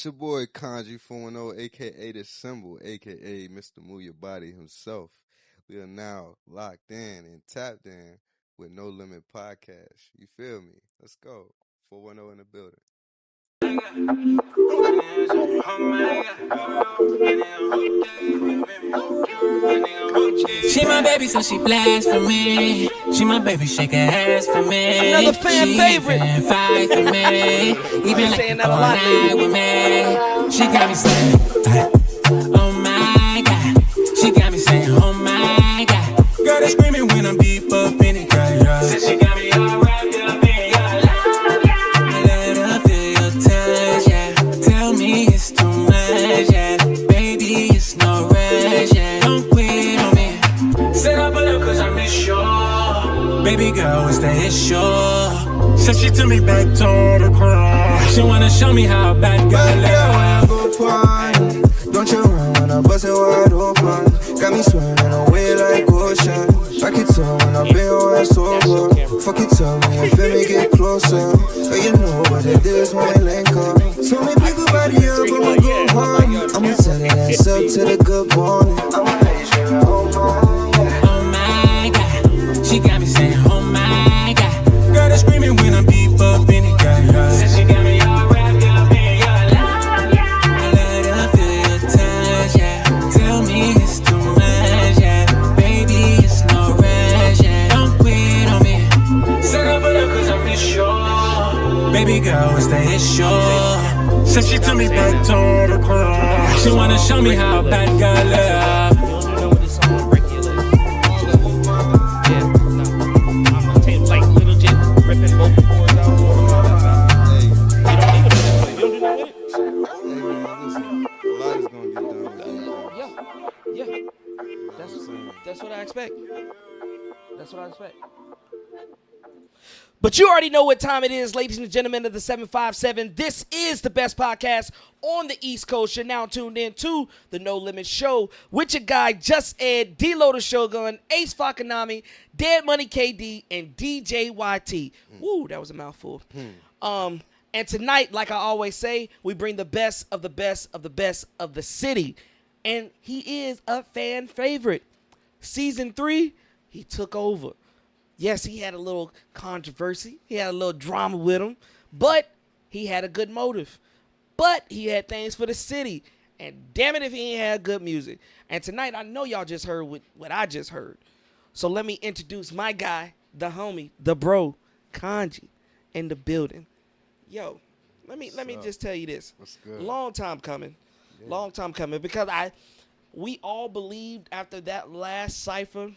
It's your boy Kanji 410, aka The Symbol, aka Mr. Move Your Body himself. We are now locked in and tapped in with No Limit Podcast. You feel me? Let's go. 410 in the building. She my baby, so she blast for me. She my baby, shake her ass for me. Another fan she favorite. Even fight for me. Even like saying the that a lot night with me. She got me saying, oh my God. She got me saying, oh my God. Girl, they screaming when I'm deep up in it, girl. Said she got me all wrapped up in your love, yeah. I let her feel your touch, yeah. Tell me it's too much, yeah. Baby, it's no rush, yeah. Don't quit on me. Said I pull up cause I miss you. Baby girl, it's the issue. Said she took me back to the crowd. She wanna show me how a bad girl live. Don't you run when I bust it wide open. Got me swimming away like ocean. I can tell when I've been your ass over. Fuck you, tell me if it may get closer. But you know what it is when we link up. So me pick a body up, I'ma go home. I'ma set it ass up to the good morning. I'ma lay you straight, oh my God. She got me saying, oh my God. Girl, they screaming when I'm deep up in it, girl. Said she got me all wrapped up in your love, yeah. I let her feel your touch, yeah. Tell me it's too much, yeah. Baby, it's no rush, yeah. Don't quit on me. Set up it up cause I miss you. Baby girl, it's the issue. Said she took me back to the crowd. She wanna show me how a bad girl love. That's what I expect. That's what I expect. But you already know what time it is, ladies and gentlemen of the 757. This is the best podcast on the East Coast. You're now tuned in to the No Limit Show with your guy Just Ed, D-Lo the Shogun, Ace Fakanami, Dead Money KD, and DJ YT. Woo, that was a mouthful. And tonight, like I always say, we bring the best of the best of the best of the city. And he is a fan favorite. Season 3, he took over. Yes, he had a little controversy. He had a little drama with him. But he had a good motive. But he had things for the city. And damn it if he ain't had good music. And tonight, I know y'all just heard what I just heard. So let me introduce my guy, the homie, the bro, Kanji, in the building. Yo, let me just tell you this. What's good? Long time coming. Yeah. Long time coming. Because we all believed after that last cipher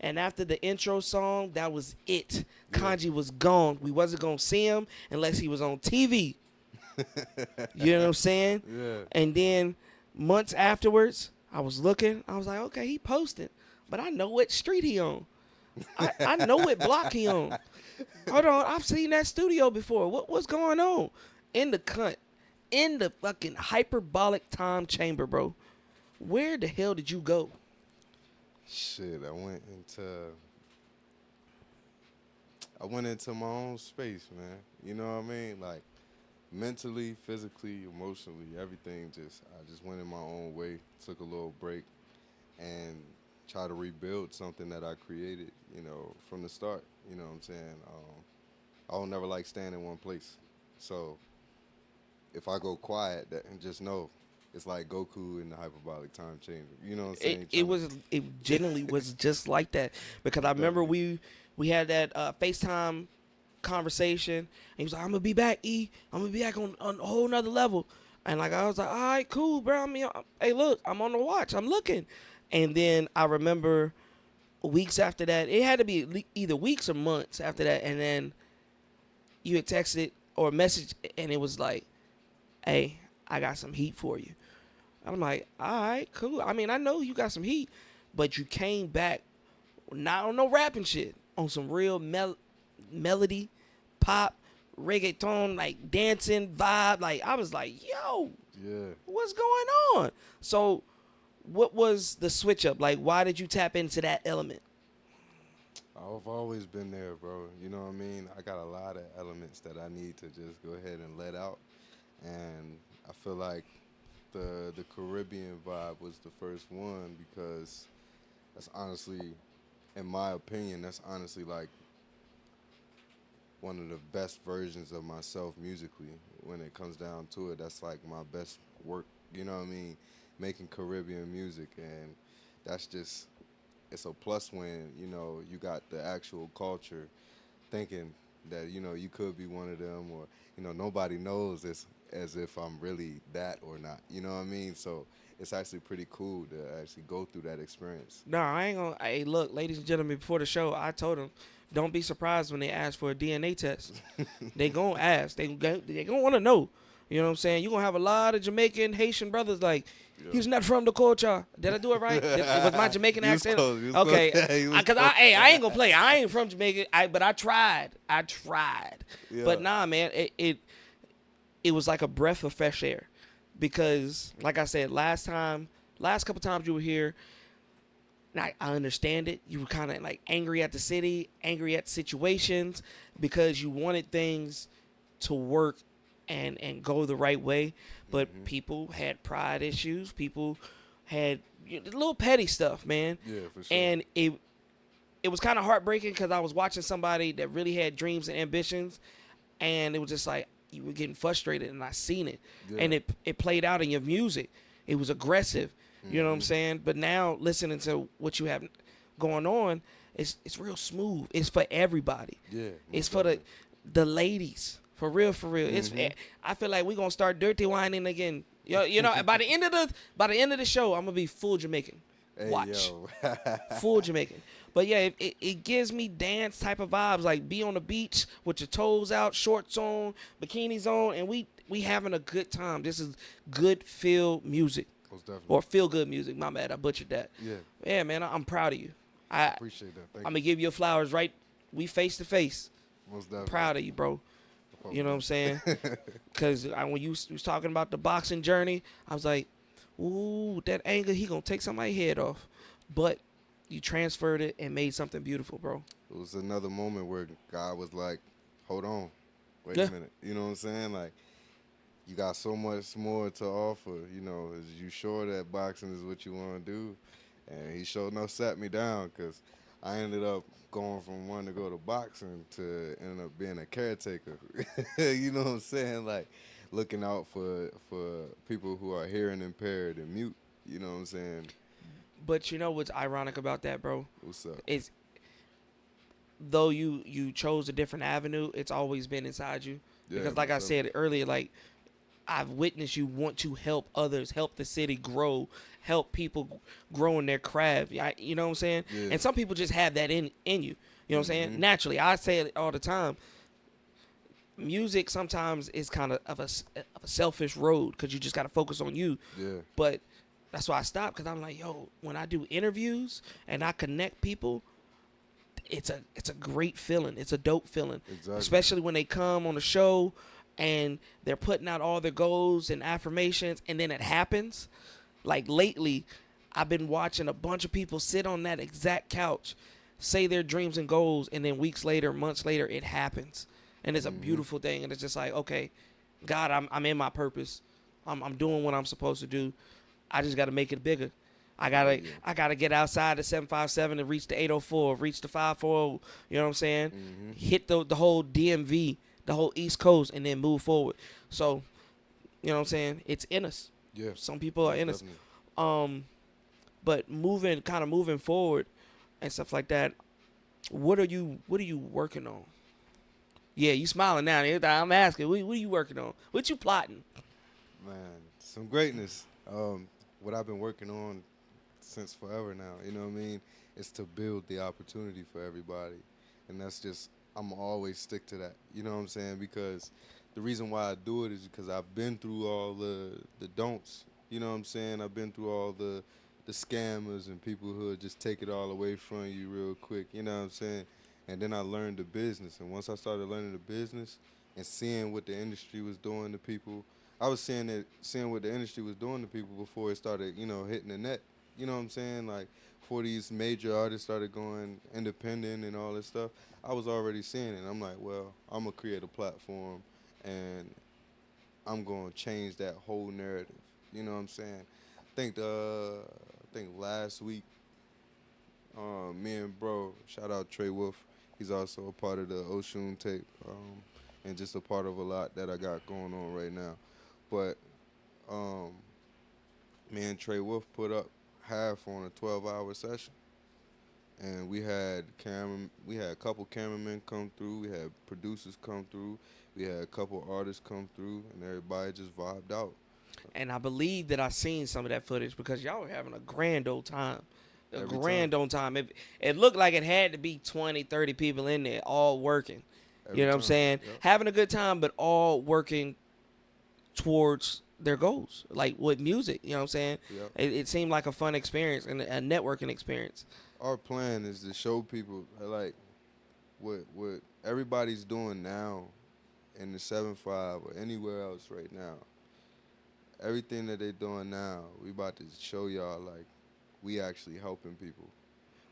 and after the intro song, that was it. Yeah. Kanji was gone. We wasn't going to see him unless he was on TV. You know what I'm saying? Yeah. And then months afterwards, I was looking. I was like, okay, he posted. But I know what street he on. I know what block he on. Hold on. I've seen that studio before. What's going on? In the cunt. In the fucking hyperbolic time chamber, bro. Where the hell did you go? Shit, I went into my own space, man. You know what I mean? Like mentally, physically, emotionally, everything I just went in my own way, took a little break and tried to rebuild something that I created, from the start. You know what I'm saying? I don't never like staying in one place. So if I go quiet, and just know it's like Goku in the hyperbolic time chamber. You know what I'm saying? It genuinely was just like that. Because I remember we had that FaceTime conversation. And he was like, I'm going to be back, E. I'm going to be back on a whole nother level. And like I was like, all right, cool, bro. I mean, hey, look, I'm on the watch. I'm looking. And then I remember weeks after that. It had to be either weeks or months after that. And then you had texted or messaged, and it was like, hey, I got some heat for you. I'm like, all right, cool. I mean, I know you got some heat, but you came back not on no rapping shit, on some real melody, pop, reggaeton, like dancing vibe. Like, I was like, yo, yeah, what's going on? So what was the switch up? Like, why did you tap into that element? I've always been there, bro. You know what I mean? I got a lot of elements that I need to just go ahead and let out. And I feel like the Caribbean vibe was the first one because that's honestly, in my opinion, that's honestly like one of the best versions of myself musically. When it comes down to it, that's like my best work. You know what I mean? Making Caribbean music, and that's just it's a plus when you got the actual culture thinking that you could be one of them, or nobody knows as if I'm really that or not. You know what I mean? So it's actually pretty cool to actually go through that experience. No, I ain't gonna. Hey, look, ladies and gentlemen, before the show, I told them, don't be surprised when they ask for a DNA test. They gonna ask. They gonna want to know. You know what I'm saying? You gonna have a lot of Jamaican, Haitian brothers like, he's not from the culture. Did I do it right? Was my Jamaican accent? Okay. Because I ain't gonna play. I ain't from Jamaica. But I tried. Yeah. But nah, man, it was like a breath of fresh air, because like I said, last couple times you were here, and I understand it. You were kind of like angry at the city, angry at situations, because you wanted things to work and go the right way. But people had pride issues. People had little petty stuff, man. Yeah, for sure. And it was kind of heartbreaking, because I was watching somebody that really had dreams and ambitions, and it was just like you were getting frustrated, and I seen it. Yeah. And it played out in your music. It was aggressive. You know what I'm saying? But now listening to what you have going on, it's real smooth. It's for everybody. Yeah, It's for the ladies. For real, for real. It's I feel like we're gonna start dirty whining again. You know, by the end of the show, I'm gonna be full Jamaican. Hey, Watch. yo. Full Jamaican. But yeah, it gives me dance type of vibes, like be on the beach with your toes out, shorts on, bikinis on, and we having a good time. This is good feel music. Most definitely. Or feel good music. My bad, I butchered that. Yeah. Yeah, man, I'm proud of you. I Appreciate that. Thank I'm gonna give you flowers, right? We face to face. Most definitely. Proud of you, bro. You know what I'm saying? Because when you was talking about the boxing journey, I was like, ooh, that anger, he gonna take somebody's head off. But you transferred it and made something beautiful, bro. It was another moment where God was like, hold on, wait Yeah. a minute. You know what I'm saying? Like, you got so much more to offer. Is you sure that boxing is what you want to do? And he sure enough sat me down, because I ended up going from wanting to go to boxing to end up being a caretaker. You know what I'm saying? Like, looking out for people who are hearing impaired and mute. You know what I'm saying? But you know what's ironic about that, bro? What's up? Is though you chose a different avenue, it's always been inside you. Yeah, Because like I most said earlier, like, I've witnessed you want to help others, help the city grow, help people grow in their craft. You know what I'm saying? Yeah. And some people just have that in you. You know what I'm saying? Naturally, I say it all the time. Music sometimes is kind of a selfish road, because you just got to focus on you. Yeah. But that's why I stopped, because I'm like, yo, when I do interviews and I connect people, it's a great feeling. It's a dope feeling. Exactly. Especially when they come on the show and they're putting out all their goals and affirmations, and then it happens. Like lately, I've been watching a bunch of people sit on that exact couch, say their dreams and goals, and then weeks later, months later, it happens. And it's a beautiful thing. And it's just like, okay, God, I'm in my purpose. I'm doing what I'm supposed to do. I just got to make it bigger. I gotta get outside the 757 and reach the 804, reach the 540. You know what I'm saying? Hit the whole DMV, the whole East Coast, and then move forward. So, you know what I'm saying? It's in us. Yeah. Some people are in us. Definitely. But moving forward and stuff like that. What are you working on? Yeah, you smiling now. I'm asking, what are you working on? What you plotting? Man, some greatness. What I've been working on since forever now, you know what I mean, is to build the opportunity for everybody. And that's just, I'm always stick to that, you know what I'm saying? Because the reason why I do it is because I've been through all the don'ts, you know what I'm saying? I've been through all the scammers and people who just take it all away from you real quick, you know what I'm saying? And then I learned the business. And once I started learning the business and seeing what the industry was doing to people, I was seeing what the industry was doing to people before it started, hitting the net. You know what I'm saying? Like, before these major artists started going independent and all this stuff, I was already seeing it. I'm like, well, I'm going to create a platform and I'm gonna change that whole narrative. You know what I'm saying? I think last week, me and bro, shout out Trey Wolf. He's also a part of the Oshun tape, and just a part of a lot that I got going on right now. But um, me and Trey Wolf put up half on a 12-hour session, and we had a couple cameramen come through, we had producers come through, we had a couple artists come through, and everybody just vibed out. And I believe that I seen some of that footage because y'all were having a grand old time. Every Old time. It looked like it had to be 20, 30 people in there all working. Every You know what I'm time. saying? Yep. Having a good time, but all working towards their goals, like with music. You know what I'm saying? Yep. It seemed like a fun experience and a networking experience. Our plan is to show people like what everybody's doing now in the 7-5 or anywhere else right now. Everything that they're doing now, we about to show y'all like we actually helping people.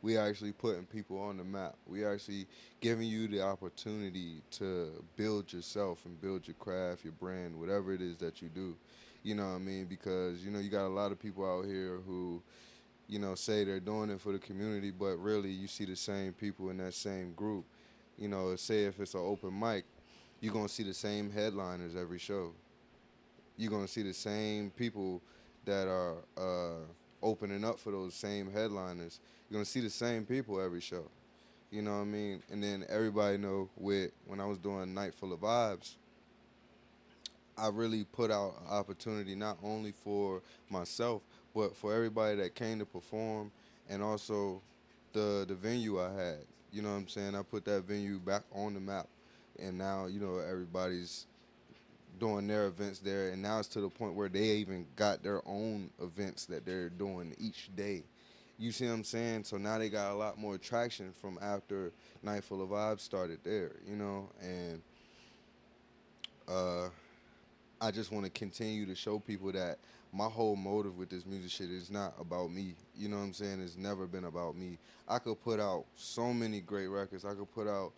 We actually putting people on the map. We actually giving you the opportunity to build yourself and build your craft, your brand, whatever it is that you do. You know what I mean? Because, you got a lot of people out here who, say they're doing it for the community, but really you see the same people in that same group. Say if it's an open mic, you're going to see the same headliners every show. You're going to see the same people that are opening up for those same headliners. You're going to see the same people every show. You know what I mean? And then everybody know when I was doing Night Full of Vibes, I really put out an opportunity not only for myself, but for everybody that came to perform, and also the venue I had. You know what I'm saying? I put that venue back on the map, and now, everybody's doing their events there, and now it's to the point where they even got their own events that they're doing each day. You see what I'm saying? So now they got a lot more traction from after Night Full of Vibes started there, and I just want to continue to show people that my whole motive with this music shit is not about me. You know what I'm saying? It's never been about me. I could put out so many great records. I could put out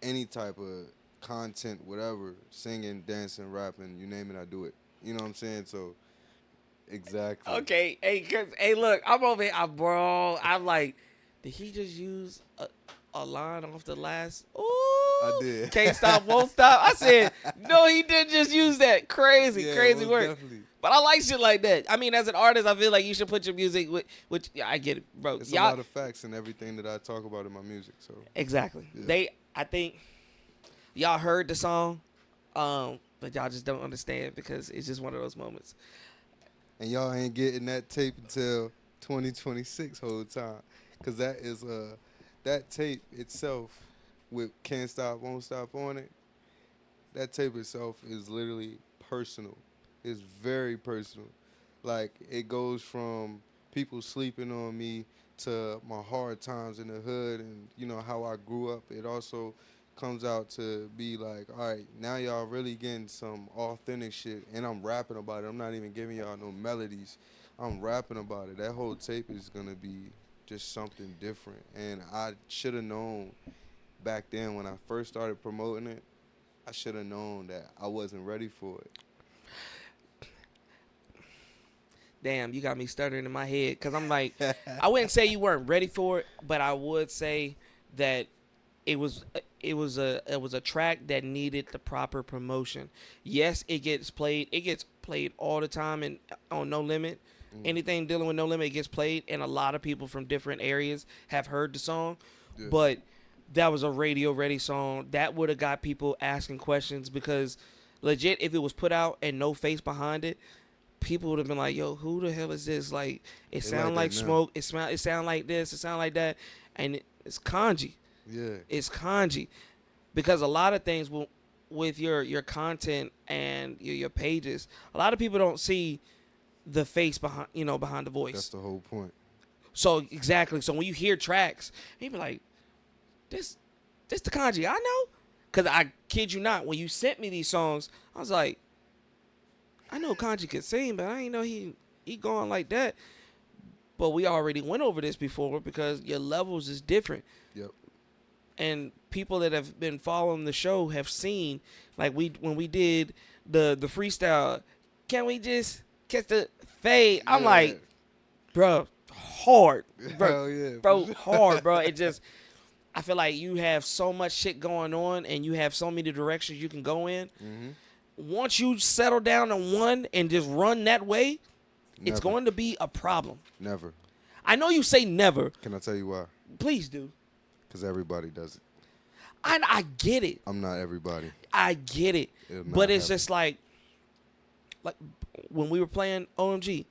any type of content, whatever, singing, dancing, rapping, you name it, I do it. You know what I'm saying? So, exactly. Okay, hey, look, I'm over here, bro. I'm like, did he just use a line off the last? Ooh, I did. Can't stop, won't stop. I said, no, he didn't just use that. Crazy most work. Definitely. But I like shit like that. I mean, as an artist, I feel like you should put your music with which I get it, bro. It's a lot of facts in everything that I talk about in my music. So exactly. Yeah. I think y'all heard the song, but y'all just don't understand because it's just one of those moments. And y'all ain't getting that tape until 2026 whole time, cause that is that tape itself with Can't Stop, Won't Stop on it. That tape itself is literally personal. It's very personal. Like, it goes from people sleeping on me to my hard times in the hood and, how I grew up. It also comes out to be like, all right, now y'all really getting some authentic shit, and I'm rapping about it. I'm not even giving y'all no melodies. I'm rapping about it. That whole tape is going to be just something different. And I should have known back then when I first started promoting it, I should have known that I wasn't ready for it. Damn, you got me stuttering in my head because I'm like, I wouldn't say you weren't ready for it, but I would say that it was a track that needed the proper promotion. Yes, it gets played all the time on No Limit. Mm-hmm. Anything dealing with No Limit gets played, and a lot of people from different areas have heard the song. Yeah. But that was a radio ready song that would have got people asking questions because legit, if it was put out and no face behind it, people would have been like, yo, who the hell is this? Like, it sound like smoke. It sound like this. It sound like that. And it's Kanji. Yeah. It's Kanji. Because a lot of things with your content and your pages, a lot of people don't see the face behind the voice. That's the whole point. So, exactly. So, when you hear tracks, you be like, this the Kanji I know? Because I kid you not, when you sent me these songs, I was like, I know Kanji could sing, but I didn't know he going like that. But we already went over this before because your levels is different. Yep. and people that have been following the show have seen, like when we did the freestyle, can we just catch the fade? I'm Yeah. like, bro, hard, bro, Hell yeah, bro, hard, bro. It just, I feel like you have so much shit going on, and you have so many directions you can go in. Mm-hmm. Once you settle down on one and just run that way, it's going to be a problem. Never. I know you say never. Can I tell you why? Please do. Because everybody does it. I get it. I'm not everybody. I get it. It'll not But it's happen. just like when we were playing OMG,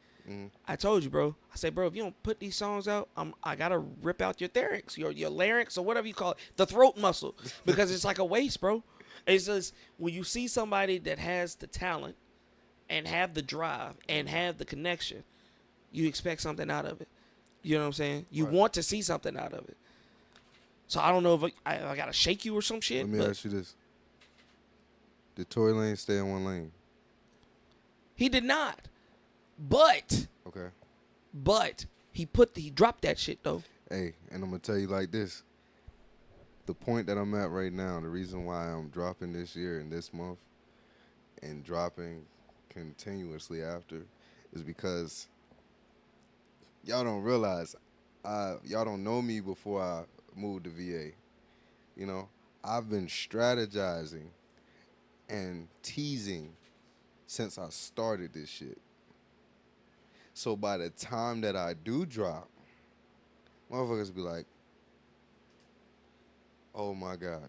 I told you, bro. I said, bro, if you don't put these songs out, I gotta rip out your larynx, your larynx, or whatever you call it, the throat muscle, because it's like a waste, bro. It's just when you see somebody that has the talent and have the drive and have the connection, you expect something out of it. You know what I'm saying? You Right. want to see something out of it. So I don't know if I gotta shake you or some shit. Let me ask you this. Did Tory Lanez stay in one lane? He did not. But Okay. he dropped that shit though. Hey, and I'm going to tell you like this. The point that I'm at right now, the reason why I'm dropping this year and this month and dropping continuously after is because y'all don't realize, y'all don't know me before I moved to VA. You know, I've been strategizing and teasing since I started this shit. So by the time that I do drop, motherfuckers be like, oh my God,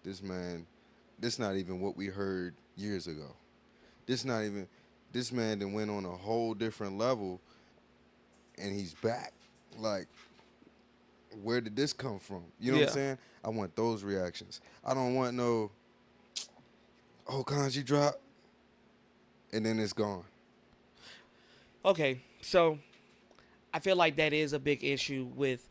this man, this not even what we heard years ago. This man then went on a whole different level and he's back. Like, where did this come from? You know what I'm saying? I want those reactions. I don't want no, oh, Kanji drop, and then it's gone. Okay, so I feel like that is a big issue with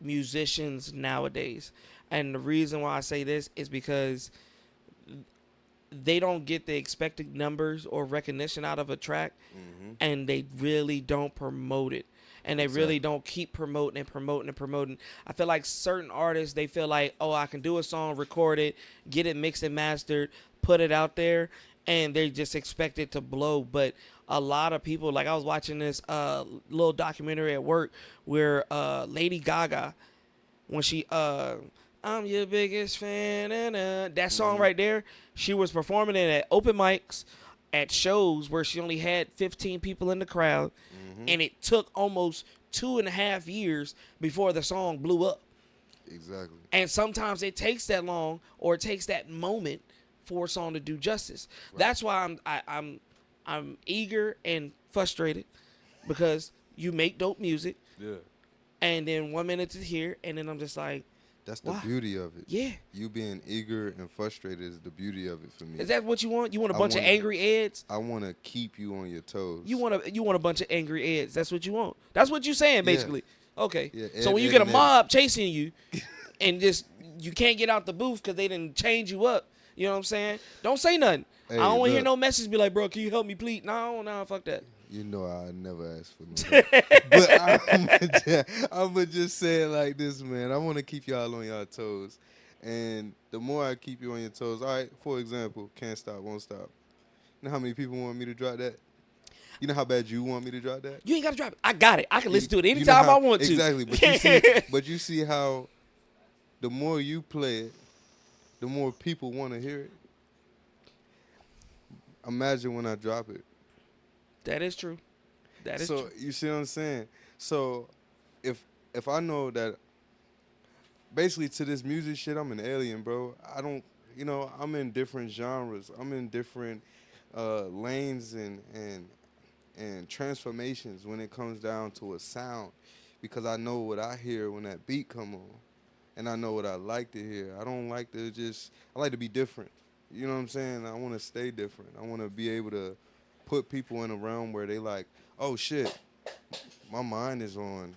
musicians nowadays. And the reason why I say this is because they don't get the expected numbers or recognition out of a track, and they really don't promote it. And they really don't keep promoting and promoting and promoting. I feel like certain artists, they feel like, oh, I can do a song, record it, get it mixed and mastered, put it out there, and they just expect it to blow. But a lot of people, like I was watching this little documentary at work where Lady Gaga, when she, I'm your biggest fan, that song right there, she was performing it at open mics, at shows where she only had 15 people in the crowd, and it took almost 2.5 years before the song blew up. Exactly. And sometimes it takes that long, or it takes that moment for a song to do justice. Right. That's why I'm eager and frustrated, because you make dope music, and then 1 minute is here, and then I'm just like, that's the wow. beauty of it. Yeah. You being eager and frustrated is the beauty of it for me. Is that what you want? You want a bunch of angry Eds? I want to keep you on your toes. You want a bunch of angry Eds. That's what you want. That's what you're saying, basically. Yeah. Okay. Yeah, so when you get a mob chasing you and just you can't get out the booth because they didn't change you up, you know what I'm saying? Don't say nothing. Hey, I don't want to hear no message be like, bro, can you help me, please? No, fuck that. You know I never asked for no But I'm going to just say it like this, man. I want to keep y'all on y'all toes. And the more I keep you on your toes, all right, for example, Can't Stop, Won't Stop. You know how many people want me to drop that? You know how bad you want me to drop that? You ain't got to drop it. I got it. I can listen to it anytime I want to. Exactly. But you see how the more you play it, the more people want to hear it. Imagine when I drop it. That is true. That is true. So you see what I'm saying? So if I know that basically to this music shit, I'm an alien, bro. I don't, I'm in different genres. I'm in different lanes and transformations when it comes down to a sound, because I know what I hear when that beat come on, and I know what I like to hear. I don't like to I like to be different. You know what I'm saying? I want to stay different. I want to be able to put people in a realm where they like, oh shit, my mind is on,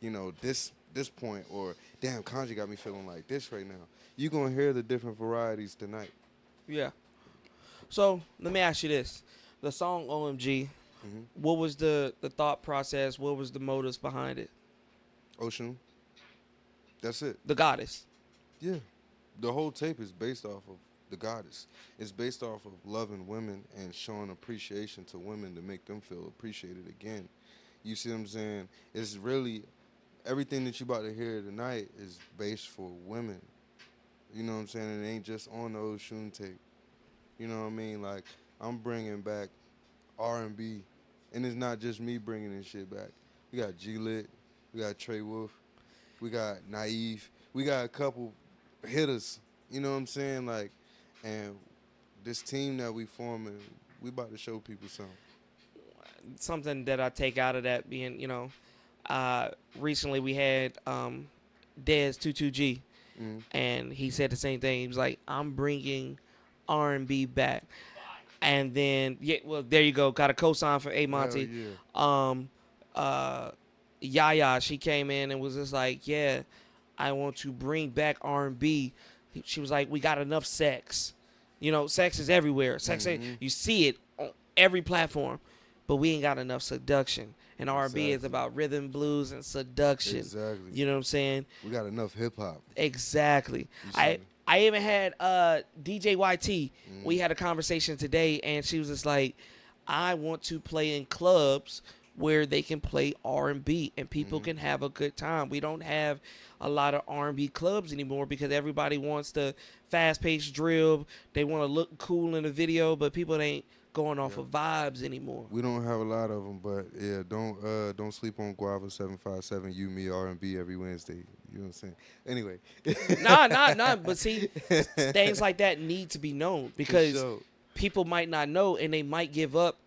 this point, or damn, Kanji got me feeling like this right now. You're gonna hear the different varieties tonight. Yeah. So let me ask you this: the song OMG, what was the thought process? What was the motives behind it? Ocean. That's it. The goddess. Yeah, the whole tape is based off of the goddess. It's based off of loving women and showing appreciation to women to make them feel appreciated again. You see what I'm saying? It's really everything that you about to hear tonight is based for women. You know what I'm saying? It ain't just on the Oshun tape. You know what I mean? Like I'm bringing back R&B, and it's not just me bringing this shit back. We got G Lit, we got Trey Wolf, we got Naive, we got a couple hitters. You know what I'm saying? Like, and this team that we forming, we about to show people something. Something that I take out of that being, recently we had Dez 22G, and he said the same thing. He was like, "I'm bringing R&B back," and then there you go, got a cosign for A Monty. Hell Yaya, she came in and was just like, "Yeah, I want to bring back R&B." She was like, "We got enough sex. Sex is everywhere. Sex, you see it on every platform, but we ain't got enough seduction. And R&B is about rhythm, blues, and seduction." Exactly. You know what I'm saying? We got enough hip hop. Exactly. I even had DJ YT. We had a conversation today, and she was just like, "I want to play in clubs where they can play R&B and people can have a good time. We don't have a lot of R&B clubs anymore because everybody wants the fast-paced drill. They want to look cool in the video, but people ain't going off of vibes anymore." We don't have a lot of them, but yeah, don't sleep on Guava 757. You me R&B every Wednesday. You know what I'm saying? Anyway, Nah. But see, things like that need to be known because people might not know and they might give up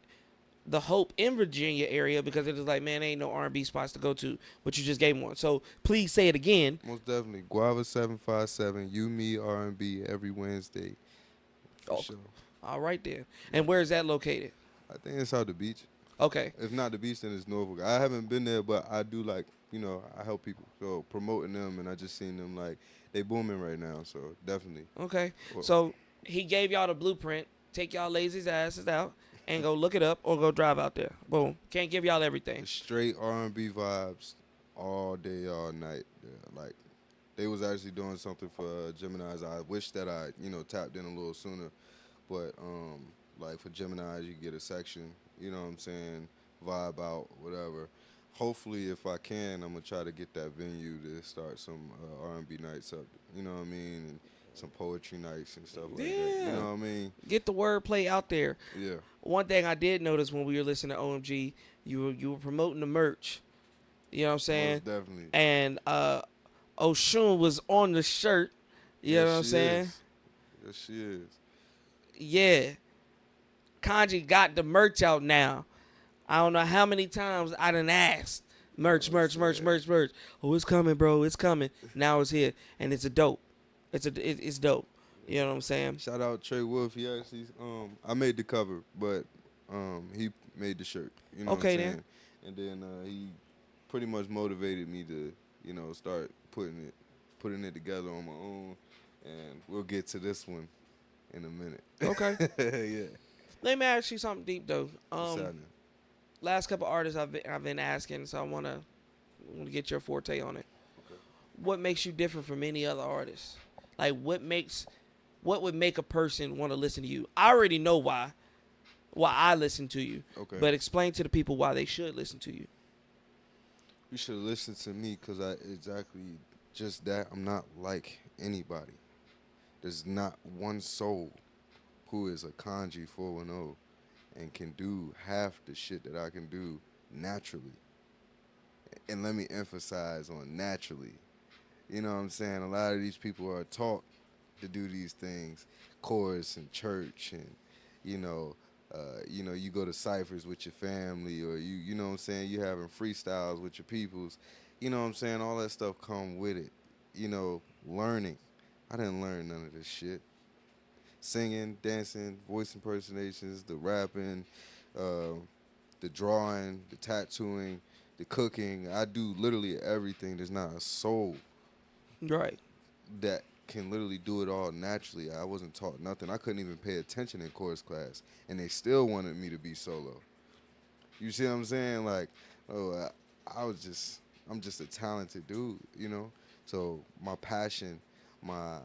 the hope in Virginia area because it's like, man, ain't no R&B spots to go to, but you just gave one. So please say it again. Most definitely, Guava 757. You me R&B every Wednesday. For sure. All right then. And where is that located? I think it's out the beach. Okay. If not the beach, then it's Norfolk. I haven't been there, but I do like, I help people. So promoting them, and I just seen them like they booming right now. So definitely. Okay. So he gave y'all the blueprint. Take y'all lazy asses out and go look it up or go drive out there. Boom. Can't give y'all everything. Straight R&B vibes all day, all night. Yeah, like they was actually doing something for Gemini's. I wish that I, tapped in a little sooner. But, like, for Gemini's, you get a section, you know what I'm saying, vibe out, whatever. Hopefully, if I can, I'm going to try to get that venue to start some R&B nights up, you know what I mean, and some poetry nights and stuff like that, you know what I mean? Get the wordplay out there. Yeah. One thing I did notice when we were listening to OMG, you were promoting the merch, you know what I'm saying? Most definitely. And Oshun was on the shirt, you know what I'm saying? Yes, she is. Yeah. Kanji got the merch out now. I don't know how many times I done asked. Merch. Oh, it's coming, bro. It's coming. Now it's here. And it's a dope. It's dope. You know what I'm saying? Shout out Trey Wolf. He actually, I made the cover, but he made the shirt. You know what I'm saying? And then he pretty much motivated me to, start putting it together on my own. And we'll get to this one in a minute. Okay. Yeah. Let me ask you something deep though. What's happening? Last couple artists I've been asking, so I want to get your forte on it. Okay. What makes you different from any other artists? Like what would make a person want to listen to you? I already know why I listen to you. Okay. But explain to the people why they should listen to you. You should listen to me because exactly just that. I'm not like anybody. There's not one soul who is a Kanji 410 and can do half the shit that I can do naturally. And let me emphasize on naturally. You know what I'm saying? A lot of these people are taught to do these things, chorus and church, and you go to ciphers with your family, or you know what I'm saying, you having freestyles with your peoples. You know what I'm saying? All that stuff come with it. Learning. I didn't learn none of this shit. Singing, dancing, voice impersonations, the rapping, the drawing, the tattooing, the cooking. I do literally everything. There's not a soul Right. that can literally do it all naturally. I wasn't taught nothing. I couldn't even pay attention in chorus class, and they still wanted me to be solo. You see what I'm saying? Like, I'm just a talented dude, So my passion, my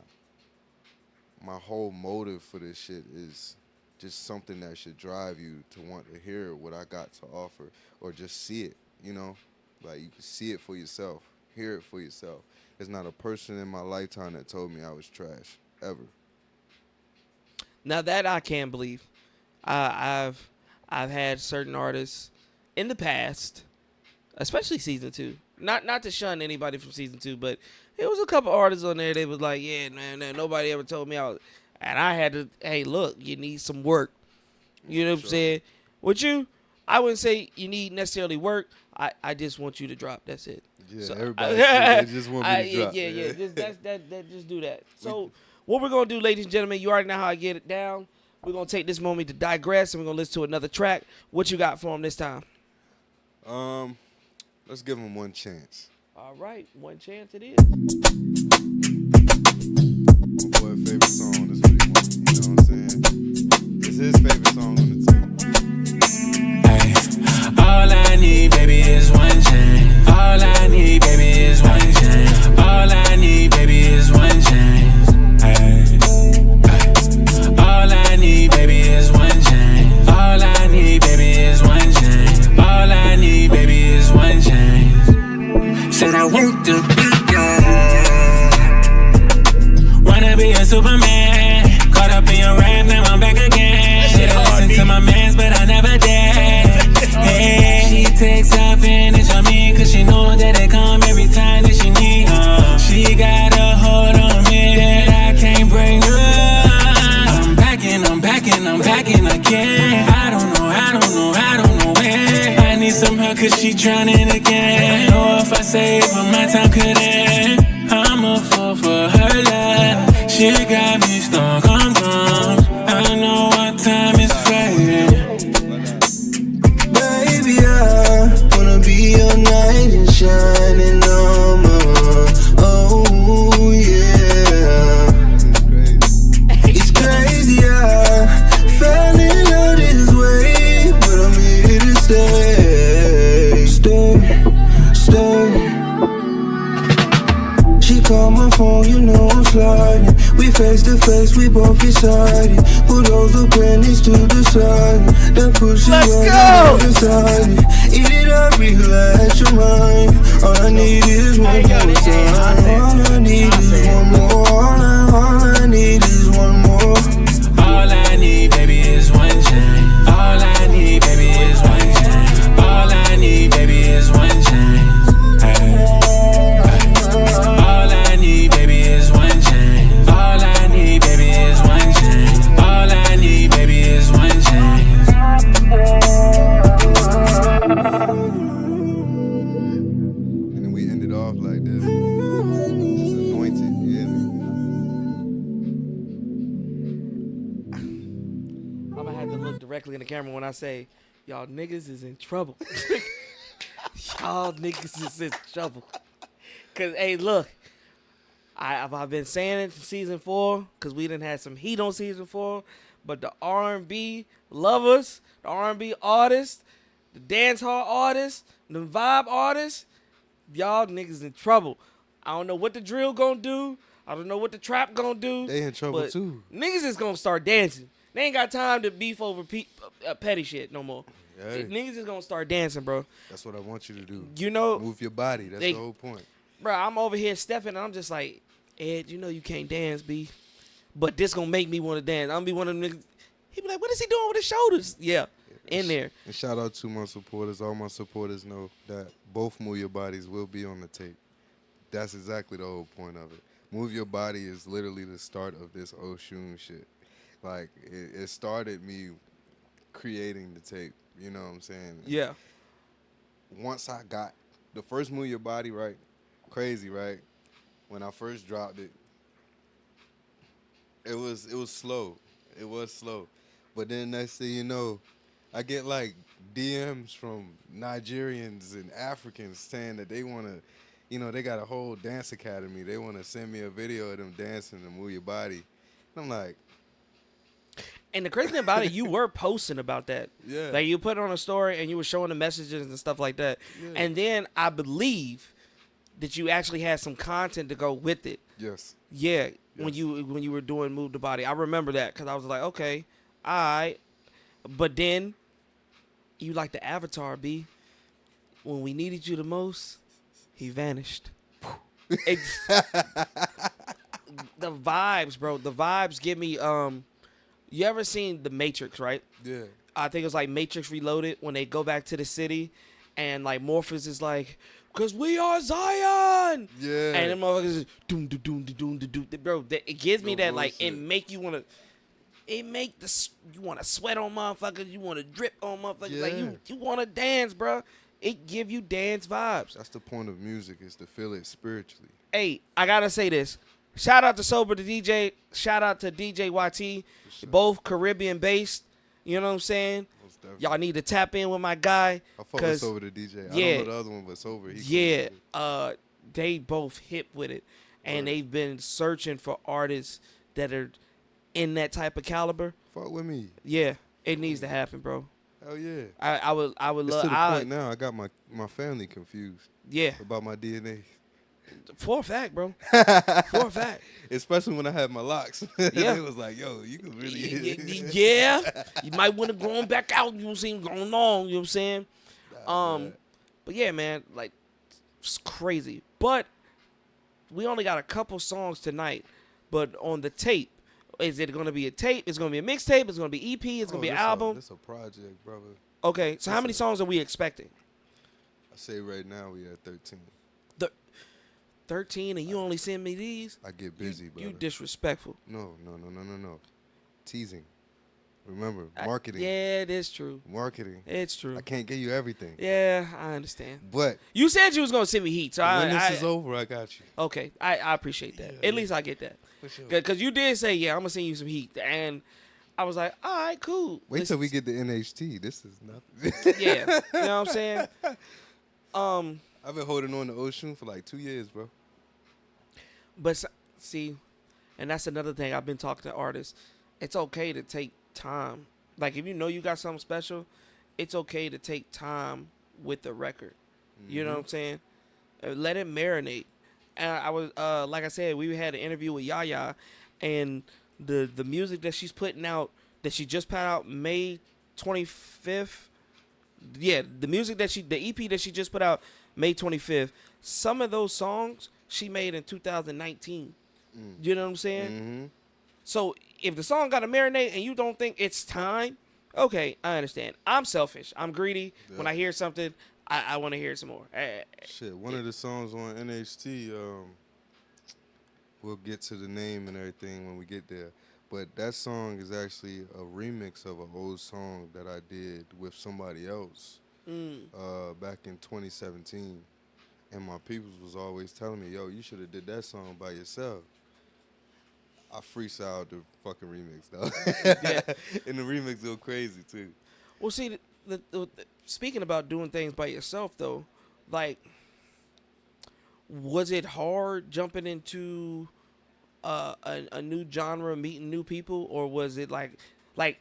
whole motive for this shit is just something that should drive you to want to hear what I got to offer, or just see it, you know? Like, you can see it for yourself, hear it for yourself. There's not a person in my lifetime that told me I was trash, ever. Now that I can believe. I've had certain artists in the past, especially season 2. Not to shun anybody from season 2, but there was a couple artists on there. They was like, yeah, man, nobody ever told me I was. And I had to, hey, look, you need some work. You know what I'm saying? With you, I wouldn't say you need necessarily work. I just want you to drop. That's it. Yeah, so, everybody they just want me to drop. Yeah. Just do that. So what we're going to do, ladies and gentlemen, you already know how I get it down. We're going to take this moment to digress, and we're going to listen to another track. What you got for him this time? Let's give him one chance. All right, one chance it is. My boy favorite song, this is what he wants, you know what I'm saying? It's his favorite song on the tape. Ay, all I need, baby, is one chance. All I need, baby, is one chance. All I need, baby, is one chance. Ay, ay. All I need, baby, is one chance. All I need, baby, is one chance. All I need, baby, is one chance. Said I want to be yours. Wanna be a Superman. Caught up in your rap, now I'm back again. Should've listened to my mans, but I never did. Hey, she takes advantage of me, cause she know that they come every time that she need. She got a hold on me that I can't bring up. I'm backing again. I don't know when. I need some help cause she drowning again. Know if I save her, my time could end. I'm a fool for her love. She got me stuck on drums. I know what time is fading. Baby, I wanna be your knight and shining armor. Oh yeah. It's crazy, I fell in love this way, but I'm here to stay. Stay. She called my phone, you know I'm sliding. We face to face, we both excited. Put those little pennies to the side. Then push it right inside it. Eat it up, relax your mind. All I need is one more time. All I need is one more. All I need is one more. All I need, baby, is one chance. All I need, baby, is one chance. All I need, baby, is one chance. Hey. All I need, baby, is one chance. All I need, baby, is one chance. All I need, baby, is one chance. And then we ended off like this. Just anointed, you hear me? I'm gonna have to look directly in the camera when I say, y'all niggas is in trouble. Y'all niggas is in trouble. Cause hey, look, I've been saying it for season 4, cause we done had some heat on season 4. But the R&B lovers, the R&B artists, the dance hall artists, the vibe artists, y'all niggas in trouble. I don't know what the drill gonna do. I don't know what the trap gonna do. They in trouble but too. Niggas is gonna start dancing. They ain't got time to beef over petty shit no more. Hey, Niggas is gonna start dancing, bro. that's what I want you to do. You know, Move your body. That's the whole point. bro, I'm over here stepping, and I'm just like, Ed, you know you can't dance, B. But this gonna make me want to dance. I'm gonna be one of them niggas. He be like, what is he doing with his shoulders? Yeah, in there. And shout out to my supporters. All my supporters know that both Move Your Bodies will be on the tape. That's exactly the whole point of it. Move Your Body is literally the start of this Oshun shit. Like, it started me creating the tape. You know what I'm saying? Yeah. Once I got the first Move Your Body, right? Crazy, right? When I first dropped it, it was slow. It was slow. But then next thing you know, I get like DMs from Nigerians and Africans saying that they want to, you know, they got a whole dance academy. They want to send me a video of them dancing to Move Your Body. And I'm like, And the crazy thing about it, you were posting about that. Yeah. Like, you put it on a story, and you were showing the messages and stuff like that. Yeah. And then I believe that you actually had some content to go with it. Yes. Yeah, Yes. when you were doing Move the Body, I remember that because I was like, okay, all right, but then you like the Avatar, B. When we needed you the most, he vanished. It's, the vibes, bro. The vibes give me. You ever seen The Matrix, right? Yeah. I think it's like Matrix Reloaded when they go back to the city, and like Morpheus is like, "Cause we are Zion." Yeah. And then motherfuckers is doom doom doom doom doom doom. Bro, it gives me No that like it bullshit. make you wanna. It make you wanna sweat on motherfuckers. You wanna drip on motherfuckers. Like Yeah. you wanna dance, bro. It give you dance vibes. That's the point of music, is to feel it spiritually. Hey, I gotta say this. Shout out to Sober the DJ. Shout out to DJ YT. sure. Both Caribbean based. You know what I'm saying? Most definitely. Y'all need to tap in with my guy. I fuck with 'cause, Sober the DJ. I yeah. don't know the other one, but Sober, he Yeah, cool with it. they both hip with it, and Word. they've been searching for artists that are in that type of caliber. Fuck with me. Yeah, it needs to happen, bro. Hell yeah. I would It's love. to the point now I got my family confused Yeah, about my DNA. for a fact, bro. For a fact. Especially when I had my locks. Yeah. It was like, yo, you can really Yeah, you might want to grow them back out. You know what I'm saying? Going long. You know what I'm saying? man. But yeah, man, like it's crazy. But we only got a couple songs tonight. But on the tape, is it going to be a tape? It's going to be a mixtape. It's going to be EP. It's going to be an album. It's a project, brother. Okay, so how many songs are we expecting? I say right now we at 13. 13, and you only send me these? I get busy, brother. You disrespectful. No. Teasing. Remember, marketing. Yeah, it is true. Marketing. It's true. I can't give you everything. Yeah, I understand. But You said you was going to send me heat, so when this is over, I got you. Okay, I appreciate that. Yeah, At least I get that. For sure. Because you did say, yeah, I'm going to send you some heat. And I was like, all right, cool. Wait This till we is- get the NHT. This is nothing. Yeah, you know what I'm saying? I've been holding on to Ocean for like 2 years, bro. But see, and that's another thing I've been talking to artists. It's okay to take time. Like if you know you got something special, it's okay to take time with the record. You know what I'm saying? Let it marinate. And I was like I said, we had an interview with Yaya, and the music that she's putting out, that she just put out May 25th. Yeah, the EP that she just put out May 25th. Some of those songs she made in 2019. You know what I'm saying? Mm-hmm. So if the song got to marinate and you don't think it's time, okay, I understand. I'm selfish. I'm greedy. When I hear something, I want to hear some more. Shit, one of the songs on NHT, we'll get to the name and everything when we get there. But that song is actually a remix of an old song that I did with somebody else back in 2017. And my peoples was always telling me, yo, you should have did that song by yourself. I freestyled the fucking remix, though. Yeah. And the remix go crazy, too. Well, see, speaking about doing things by yourself, though, like, was it hard jumping into a new genre, meeting new people, or was it like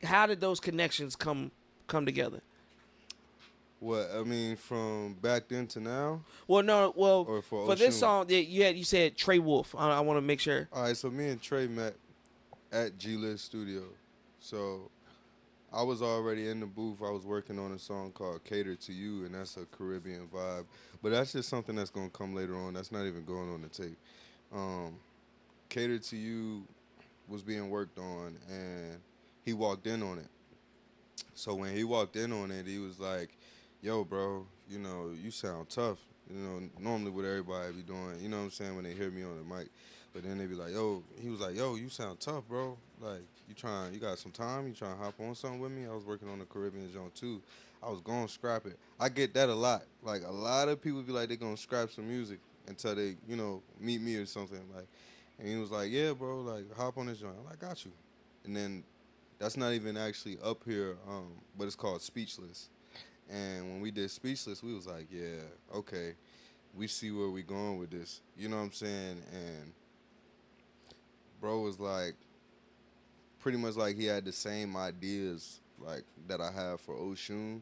how did those connections come together? What, I mean, from back then to now? Well, no, well, Or for for this Oshun? song, you said Trey Wolf. I want to make sure. All right, so me and Trey met at G-List Studio. So I was already in the booth. I was working on a song called Cater to You, and that's a Caribbean vibe. But that's just something that's going to come later on. That's not even going on the tape. Cater to You was being worked on, and he walked in on it. So when he walked in on it, he was like, yo, bro, you know, you sound tough. You know, normally what everybody be doing, you know what I'm saying, when they hear me on the mic. But then they be like, yo, he was like, yo, you sound tough, bro. Like, you got some time? You trying to hop on something with me? I was working on the Caribbean joint, too. I was going to scrap it. I get that a lot. Like, a lot of people be like, they going to scrap some music until they, you know, meet me or something. Like, and he was like, yeah, bro, like, hop on this joint. I'm like, I got you. And then that's not even actually up here, but it's called Speechless. And when we did Speechless, we was like, yeah, okay, we see where we going with this. You know what I'm saying? And bro was like, pretty much like he had the same ideas like that I have for Oshun.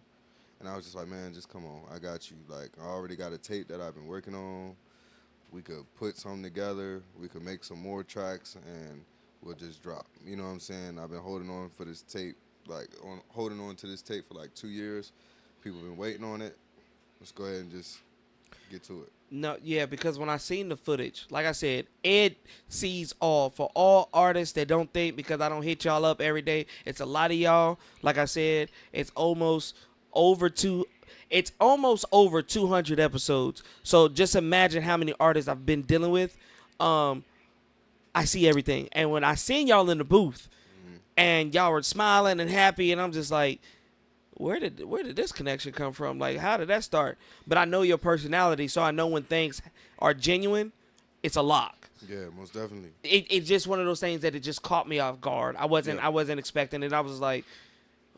And I was just like, man, just come on, I got you. Like, I already got a tape that I've been working on. we could put something together, we could make some more tracks, and we'll just drop. You know what I'm saying? I've been holding on for this tape, holding on to this tape for like 2 years. People been waiting on it. Let's go ahead and just get to it. No, yeah, because when I seen the footage, like I said, Ed sees all. For all artists that don't think, because I don't hit y'all up every day, it's a lot of y'all. Like I said, it's almost over 200 episodes. So just imagine how many artists I've been dealing with. I see everything. And when I seen y'all in the booth and y'all were smiling and happy, and I'm just like, where did this connection come from? Like, how did that start? But I know your personality, so I know when things are genuine, it's a lock. Yeah, most definitely. It's just one of those things that it just caught me off guard. I wasn't expecting it. I was like,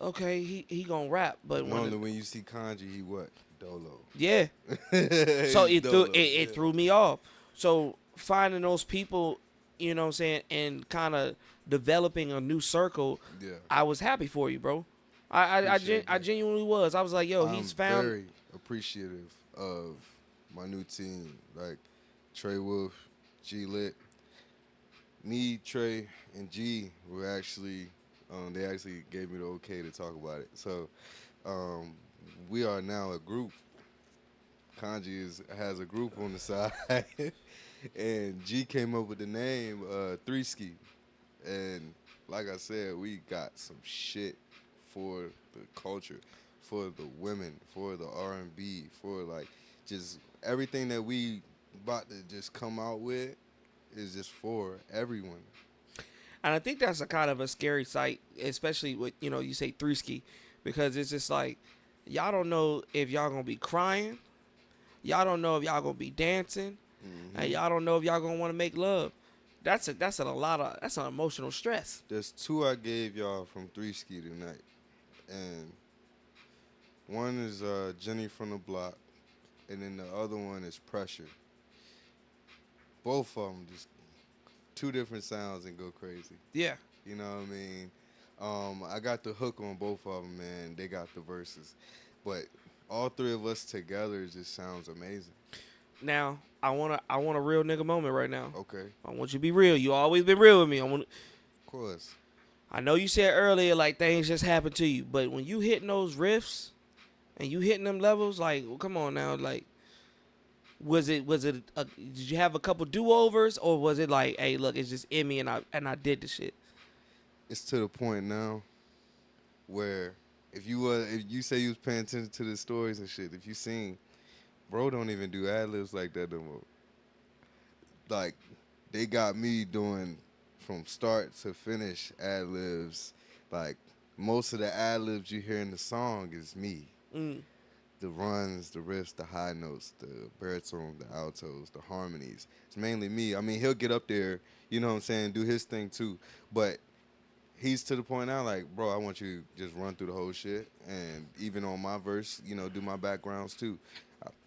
okay, he gonna rap. But normally when you see Kanji, he what? Dolo. Yeah. So it threw me off. So finding those people, you know what I'm saying, and kind of developing a new circle, I was happy for you, bro. I genuinely was. I was like, yo, he's found. I'm very appreciative of my new team, like Trey Wolf, G Lit. Me, Trey, and G were actually, they actually gave me the okay to talk about it. So we are now a group. Kanji has a group on the side, and G came up with the name 3Ski. And like I said, we got some shit for the culture, for the women, for the R&B, for like just everything that we about to just come out with is just for everyone. And I think that's a kind of a scary sight, especially with, you say 3Ski, because it's just like, y'all don't know if y'all gonna be crying, y'all don't know if y'all gonna be dancing, and y'all don't know if y'all gonna want to make love. That's an emotional stress. There's 2 I gave y'all from 3Ski tonight. And one is Jenny from the Block, and then the other one is Pressure. Both of them just 2 different sounds and go crazy. Yeah. You know what I mean? I got the hook on both of them, man. They got the verses. But all 3 of us together just sounds amazing. Now, I want a real nigga moment right now. Okay. I want you to be real. You always been real with me. Of course. I know you said earlier, like, things just happen to you. But when you hitting those riffs and you hitting them levels, like, well, come on now, like, did you have a couple do-overs, or was it like, hey, look, it's just in me and I did the shit? It's to the point now where if you say you was paying attention to the stories and shit, if you seen, bro don't even do ad-libs like that no more. Like, they got me doing from start to finish ad-libs. Like, most of the ad-libs you hear in the song is me. The runs, the riffs, the high notes, the baritone, the altos, the harmonies. It's mainly me. I mean, he'll get up there, you know what I'm saying, do his thing too. But he's to the point now, like, bro, I want you to just run through the whole shit. And even on my verse, do my backgrounds too.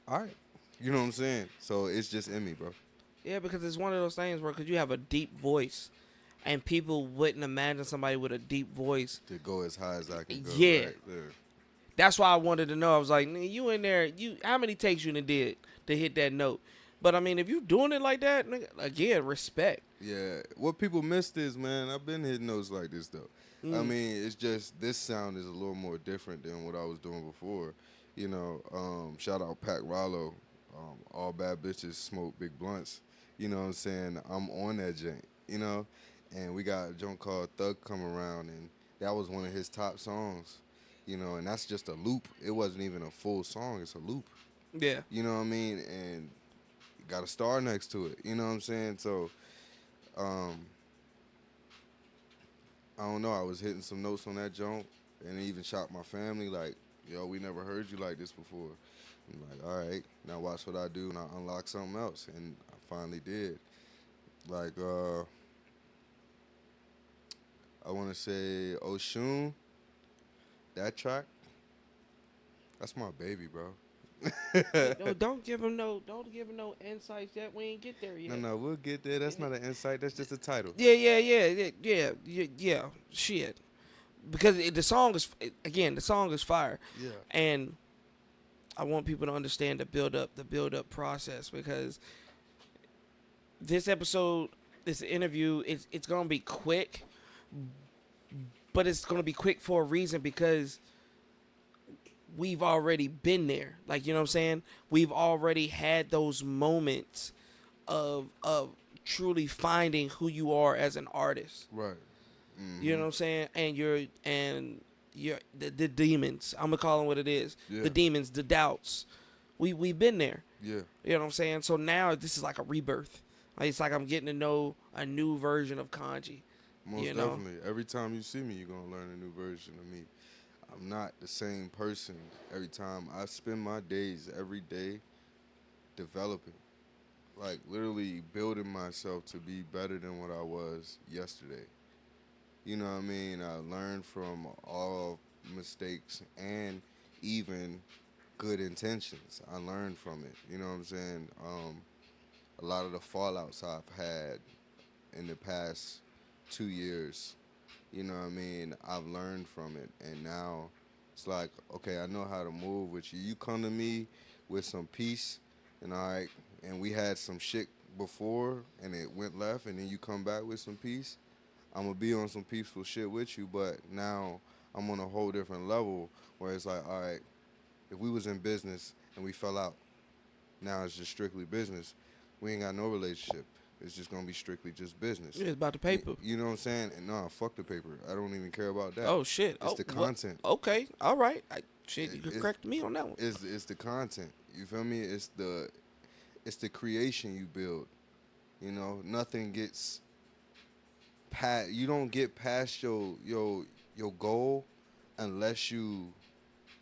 All right. You know what I'm saying? So it's just in me, bro. Yeah, because it's one of those things where, because you have a deep voice, and people wouldn't imagine somebody with a deep voice to go as high as I can go. Yeah. Right there. That's why I wanted to know. I was like, nigga, you in there, how many takes you did to hit that note? But, I mean, if you doing it like that, nigga, again, respect. Yeah. What people missed is, man, I've been hitting notes like this, though. I mean, it's just this sound is a little more different than what I was doing before. Shout out Pat Rollo. All bad bitches smoke big blunts. You know what I'm saying? I'm on that joint, And we got a joint called Thug Come Around, and that was one of his top songs. And that's just a loop. It wasn't even a full song. It's a loop. Yeah. You know what I mean? And got a star next to it. You know what I'm saying? So, I don't know. I was hitting some notes on that joint, and it even shocked my family. Like, yo, we never heard you like this before. I'm like, all right, now watch what I do, and I unlock something else. And I finally did. Like, I want to say Oshun. That track, that's my baby, bro. No, don't give him no insights yet. We ain't get there yet. No, we'll get there. That's not an insight. That's just a title. Yeah. Shit, because the song is fire. Yeah. And I want people to understand the build up process, because this episode, this interview, it's gonna be quick, but it's gonna be quick for a reason because we've already been there. Like, you know what I'm saying? We've already had those moments of truly finding who you are as an artist. Right. You know what I'm saying? And you're the demons. I'm gonna call them what it is. Yeah. The demons, the doubts. We've been there. Yeah. You know what I'm saying? So now this is like a rebirth. Like, it's like I'm getting to know a new version of Kanji. Most you know? definitely. Every time you see me, you're going to learn a new version of me. I'm not the same person every time. I spend my days every day developing. Like, literally building myself to be better than what I was yesterday. You know what I mean? I learned from all mistakes and even good intentions. I learned from it. You know what I'm saying? A lot of the fallouts I've had in the past 2 years, you know what I mean? I've learned from it. And now it's like, okay, I know how to move with you. You come to me with some peace, and all right, and we had some shit before and it went left, and then you come back with some peace. I'm going to be on some peaceful shit with you, but now I'm on a whole different level where it's like, all right, if we was in business and we fell out, now it's just strictly business. We ain't got no relationship. It's just going to be strictly just business. Yeah, it's about the paper. You know what I'm saying? And no, fuck the paper. I don't even care about that. Oh, shit. It's the content. Okay. All right. Shit, you could correct me on that one. It's the content. You feel me? It's the creation you build. You know, nothing gets past. You don't get past your goal unless you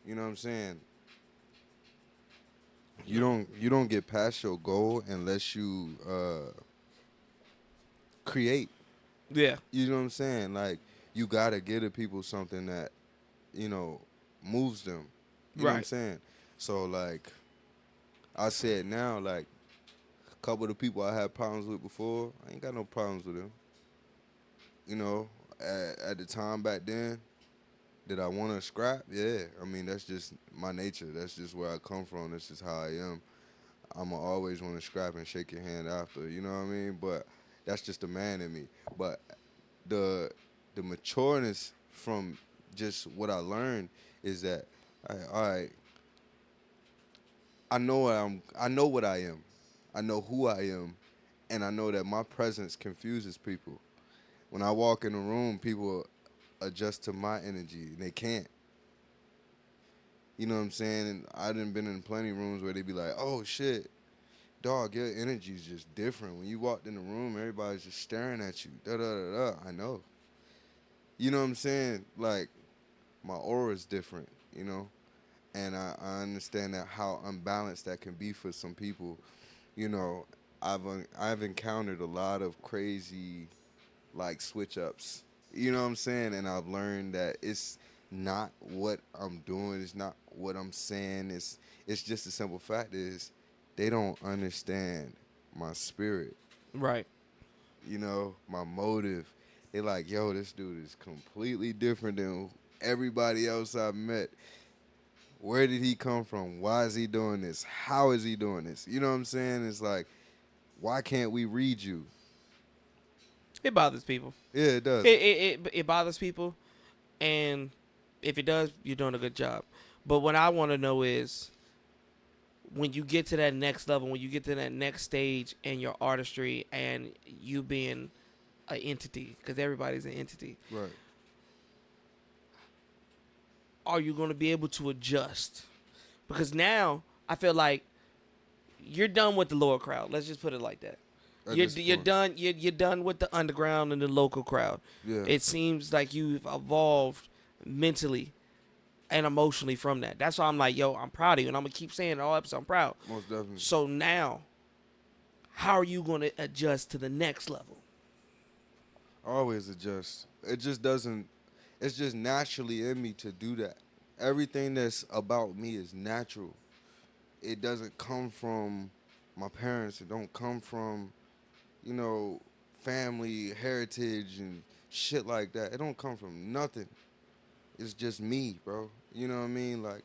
know what I'm saying? You don't get past your goal unless you create. Yeah. You know what I'm saying? Like, you gotta give the people something that, you know, moves them. You know what I'm saying? So, like, I said now, like, a couple of the people I had problems with before, I ain't got no problems with them. You know, at the time back then, did I want to scrap? Yeah. I mean, that's just my nature. That's just where I come from. That's just how I am. I'm going to always want to scrap and shake your hand after. You know what I mean? But that's just the man in me. But the matureness from just what I learned is that, all right, I know what I am. I know who I am. And I know that my presence confuses people. When I walk in a room, people adjust to my energy, and they can't. You know what I'm saying? And I done been in plenty of rooms where they be like, oh, shit, dog, your energy's just different. When you walked in the room, everybody's just staring at you. Da-da-da-da. I know. You know what I'm saying? Like, my aura's different, you know? And I understand that how unbalanced that can be for some people. You know, I've encountered a lot of crazy, like, switch-ups. You know what I'm saying? And I've learned that it's not what I'm doing. It's not what I'm saying. It's just the simple fact is they don't understand my spirit. Right. You know, my motive. They're like, yo, this dude is completely different than everybody else I've met. Where did he come from? Why is he doing this? How is he doing this? You know what I'm saying? It's like, why can't we read you? It bothers people. Yeah, it does. It bothers people, and if it does, you're doing a good job. But what I want to know is, when you get to that next level, when you get to that next stage in your artistry and you being an entity, because everybody's an entity. Right. Are you going to be able to adjust? Because now I feel like you're done with the lower crowd. Let's just put it like that. You're done. You're done with the underground and the local crowd. Yeah. It seems like you've evolved mentally and emotionally from that. That's why I'm like, yo, I'm proud of you, and I'm gonna keep saying it all episode. I'm proud. Most definitely. So now, how are you gonna adjust to the next level? I always adjust. It just doesn't. It's just naturally in me to do that. Everything that's about me is natural. It doesn't come from my parents. It don't come from, you know, family, heritage, and shit like that. It don't come from nothing. It's just me, bro. You know what I mean? Like,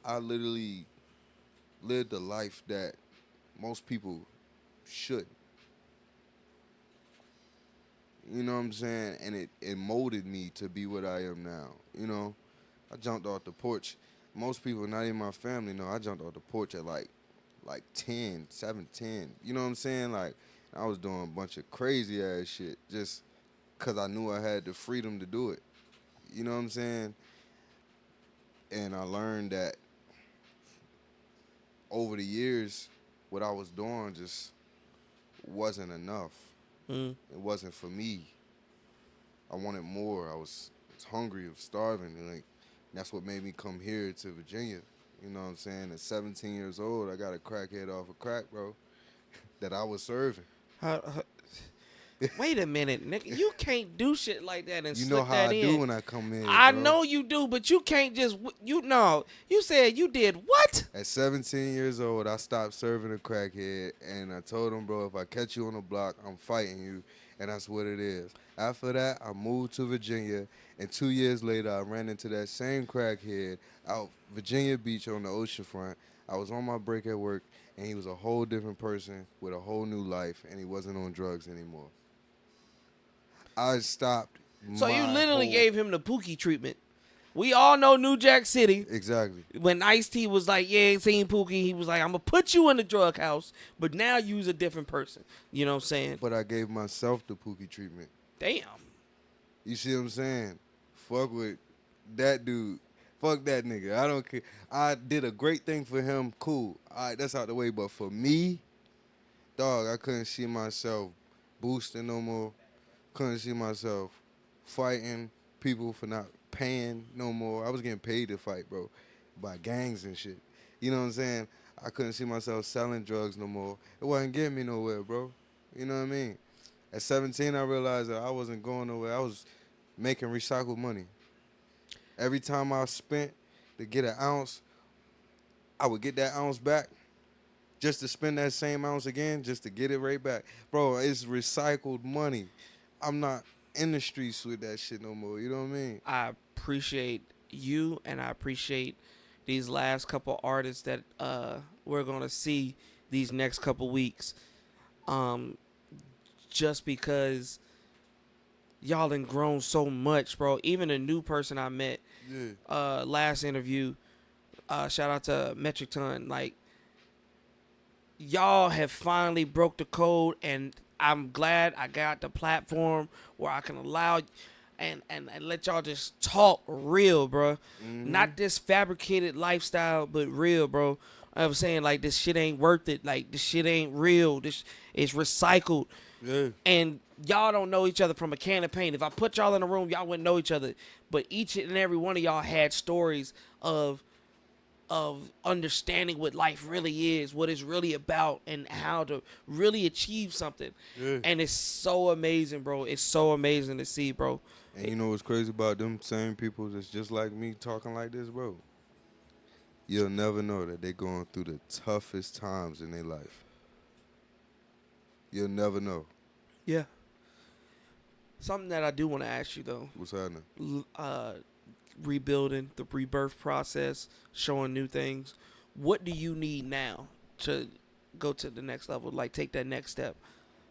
I literally lived a life that most people should. You know what I'm saying? And it molded me to be what I am now. You know, I jumped off the porch. Most people, not even my family, know I jumped off the porch at like 10, 7, 10. You know what I'm saying? Like, I was doing a bunch of crazy ass shit just because I knew I had the freedom to do it. You know what I'm saying? And I learned that over the years, what I was doing just wasn't enough. It wasn't for me. I wanted more. I was hungry, I was starving. And like, that's what made me come here to Virginia. You know what I'm saying? At 17 years old, I got a crackhead off of crack, bro, that I was serving. Wait a minute, nigga. You can't do shit like that and You slip know how that I in. do when I come in, I bro. know you do, but you can't just you said you did what? At 17 years old, I stopped serving a crackhead, and I told him, bro, if I catch you on the block, I'm fighting you, and that's what it is. After that, I moved to Virginia, and 2 years later, I ran into that same crackhead out Virginia Beach on the ocean front. I was on my break at work, and he was a whole different person with a whole new life, and he wasn't on drugs anymore. I stopped. So you literally whole- gave him the Pookie treatment. We all know New Jack City. Exactly. When Ice-T was like, yeah, ain't seen Pookie, he was like, I'm going to put you in the drug house, but now you's a different person. You know what I'm saying? But I gave myself the Pookie treatment. Damn. You see what I'm saying? Fuck with that dude. Fuck that nigga. I don't care. I did a great thing for him. Cool. All right, that's out the way. But for me, dog, I couldn't see myself boosting no more. Couldn't see myself fighting people for not paying no more. I was getting paid to fight, bro, by gangs and shit. You know what I'm saying? I couldn't see myself selling drugs no more. It wasn't getting me nowhere, bro. You know what I mean? At 17, I realized that I wasn't going nowhere. I was making recycled money. Every time I spent to get an ounce, I would get that ounce back just to spend that same ounce again, just to get it right back. Bro, it's recycled money. I'm not in the streets with that shit no more. You know what I mean? I appreciate you, and I appreciate these last couple artists that we're going to see these next couple weeks. Just because y'all done grown so much, bro. Even a new person I met last interview, shout out to Metric Ton, like, y'all have finally broke the code, and I'm glad I got the platform where I can allow and let y'all just talk real, bro. Not this fabricated lifestyle, but real, bro. I was saying, like, this shit ain't worth it. Like, this shit ain't real. This is recycled. Yeah. And y'all don't know each other from a can of paint. If I put y'all in a room, y'all wouldn't know each other. But each and every one of y'all had stories of understanding what life really is, what it's really about, and how to really achieve something. Yeah. And it's so amazing, bro. It's so amazing to see, bro. And you know what's crazy about them same people that's just like me talking like this, bro? You'll never know that they're going through the toughest times in their life. You'll never know. Yeah. Something that I do want to ask you, though. What's happening? Rebuilding, the rebirth process, showing new things. What do you need now to go to the next level? Like, take that next step.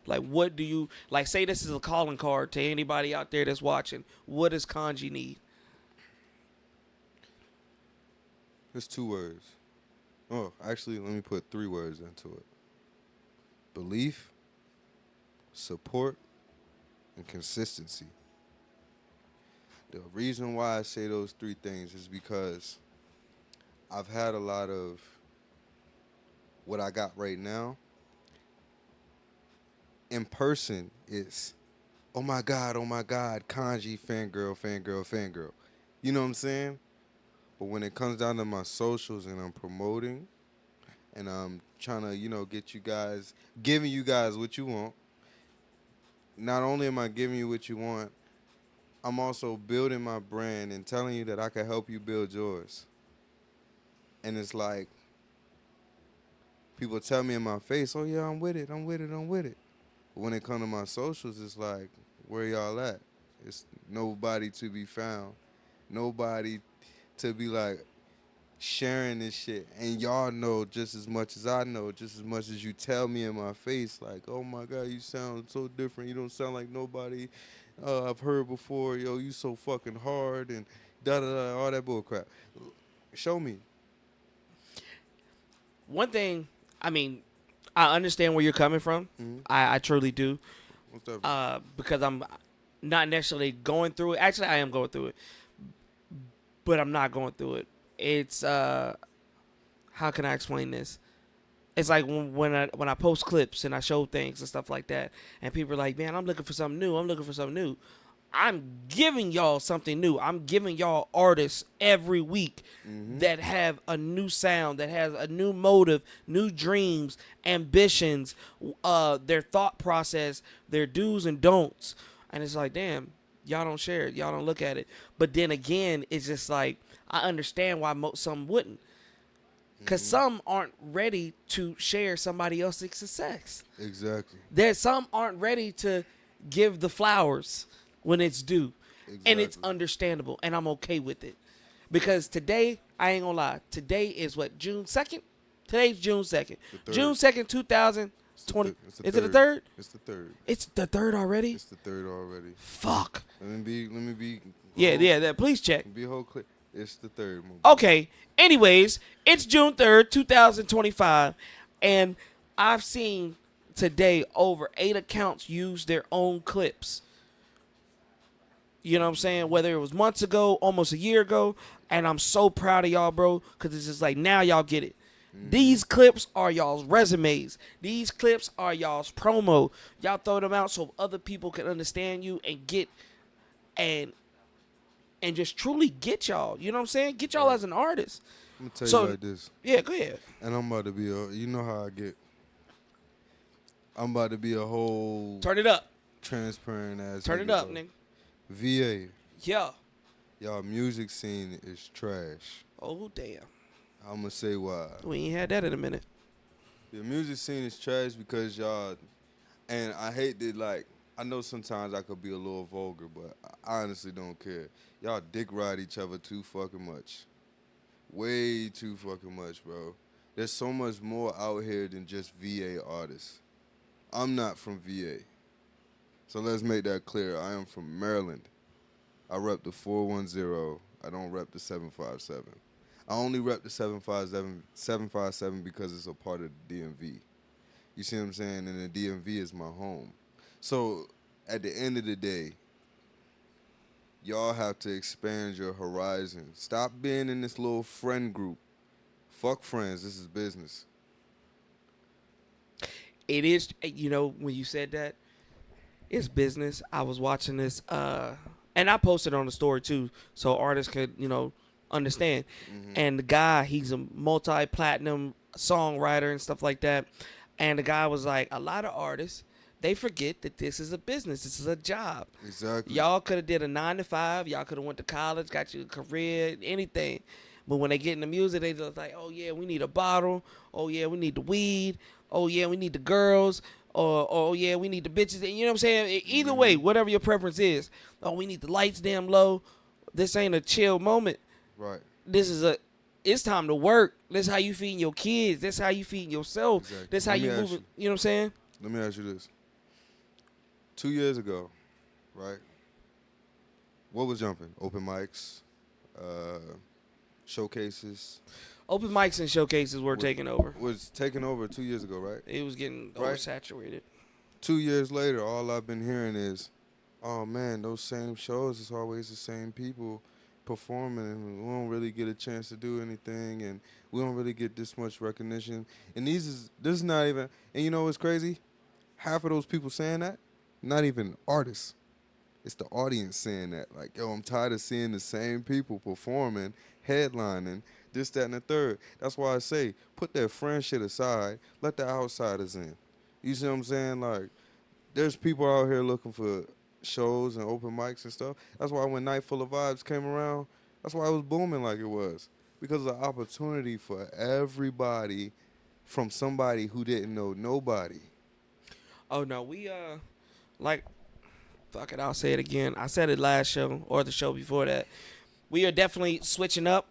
Like, what do you, like, say this is a calling card to anybody out there that's watching. What does Kanji need? It's 2 words. Oh, actually, let me put 3 words into it. Belief, support, and consistency. The reason why I say those 3 things is because I've had a lot of what I got right now. In person, it's, oh my God, Kanji, fangirl. You know what I'm saying? But when it comes down to my socials and I'm promoting and I'm trying to, get you guys, giving you guys what you want, not only am I giving you what you want, I'm also building my brand and telling you that I can help you build yours. And it's like, people tell me in my face, oh yeah, I'm with it. But when it comes to my socials, it's like, where y'all at? It's nobody to be found. Nobody to be like, sharing this shit, and y'all know just as much as I know, just as much as you tell me in my face, like, oh my God, you sound so different. You don't sound like nobody I've heard before. Yo, you so fucking hard and da da da, all that bull crap. Show me. One thing, I mean, I understand where you're coming from. Mhm. I truly do. What's up? Because I'm not necessarily going through it. Actually, I am going through it, but I'm not going through it. It's how can I explain this? It's like when I post clips and I show things and stuff like that, and people are like, "Man, I'm looking for something new. I'm looking for something new." I'm giving y'all something new. I'm giving y'all artists every week that have a new sound, that has a new motive, new dreams, ambitions, their thought process, their do's and don'ts. And it's like, damn, y'all don't share it. Y'all don't look at it. But then again, it's just like, I understand why some wouldn't. Because some aren't ready to share somebody else's success. Exactly. There's some aren't ready to give the flowers when it's due. And it's understandable, and I'm okay with it. Because today, I ain't gonna lie, today is what, June 2nd? Today's June 2nd. June 2nd, 2020. Is it the 3rd? It's the 3rd. It's the 3rd already? It's the 3rd already. Fuck. Let me be. Yeah, please check. Be whole clear. It's the 3rd. Okay. Anyways, it's June 3rd, 2025, and I've seen today over 8 accounts use their own clips. You know what I'm saying? Whether it was months ago, almost a year ago, and I'm so proud of y'all, bro, because it's just like, now y'all get it. These clips are y'all's resumes. These clips are y'all's promo. Y'all throw them out so other people can understand you and get and just truly get y'all. You know what I'm saying? Get y'all as an artist. I'm going to tell you like this. Yeah, go ahead. And I'm about to be you know how I get. I'm about to be a whole. Turn it up. Transparent ass. Turn it up, nigga. VA. Yeah. Y'all music scene is trash. Oh, damn. I'm going to say why. We ain't had that in a minute. The music scene is trash because y'all, and I hate that, like, I know sometimes I could be a little vulgar, but I honestly don't care. Y'all dick ride each other too fucking much. Way too fucking much, bro. There's so much more out here than just VA artists. I'm not from VA. So let's make that clear. I am from Maryland. I rep the 410. I don't rep the 757. I only rep the 757 because it's a part of the DMV. You see what I'm saying? And the DMV is my home. So at the end of the day, y'all have to expand your horizon. Stop being in this little friend group. Fuck friends. This is business. It is, you know, when you said that, it's business. I was watching this, and I posted on the story too, so artists could, you know, understand. And the guy, he's a multi-platinum songwriter and stuff like that. And the guy was like, a lot of artists, they forget that this is a business. This is a job. Exactly. Y'all could have did a 9 to 5. Y'all could have went to college, got you a career, anything. But when they get into music, they just like, oh yeah, we need a bottle. Oh yeah, we need the weed. Oh yeah, we need the girls. Or oh yeah, we need the bitches. You know what I'm saying? Either way, whatever your preference is. Oh, we need the lights damn low. This ain't a chill moment. Right. This is it's time to work. This how you feeding your kids. This how you feeding yourself. Exactly. This how you moving. You know what I'm saying? Let me ask you this. 2 years ago, right? What was jumping? Open mics, showcases. Open mics and showcases were taking over. Was taking over 2 years ago, right? It was getting Right. oversaturated. 2 years later, all I've been hearing is, oh man, those same shows, it's always the same people performing, and we don't really get a chance to do anything, and we don't really get this much recognition. And this is not even, and you know what's crazy? Half of those people saying that, not even artists. It's the audience saying that. Like, yo, I'm tired of seeing the same people performing, headlining, this, that, and the third. That's why I say, put that friend shit aside, let the outsiders in. You see what I'm saying? Like, there's people out here looking for shows and open mics and stuff. That's why when Night Full of Vibes came around, that's why it was booming like it was. Because of the opportunity for everybody from somebody who didn't know nobody. Oh no, we like, fuck it, I'll say it again. I said it last show or the show before that. We are definitely switching up.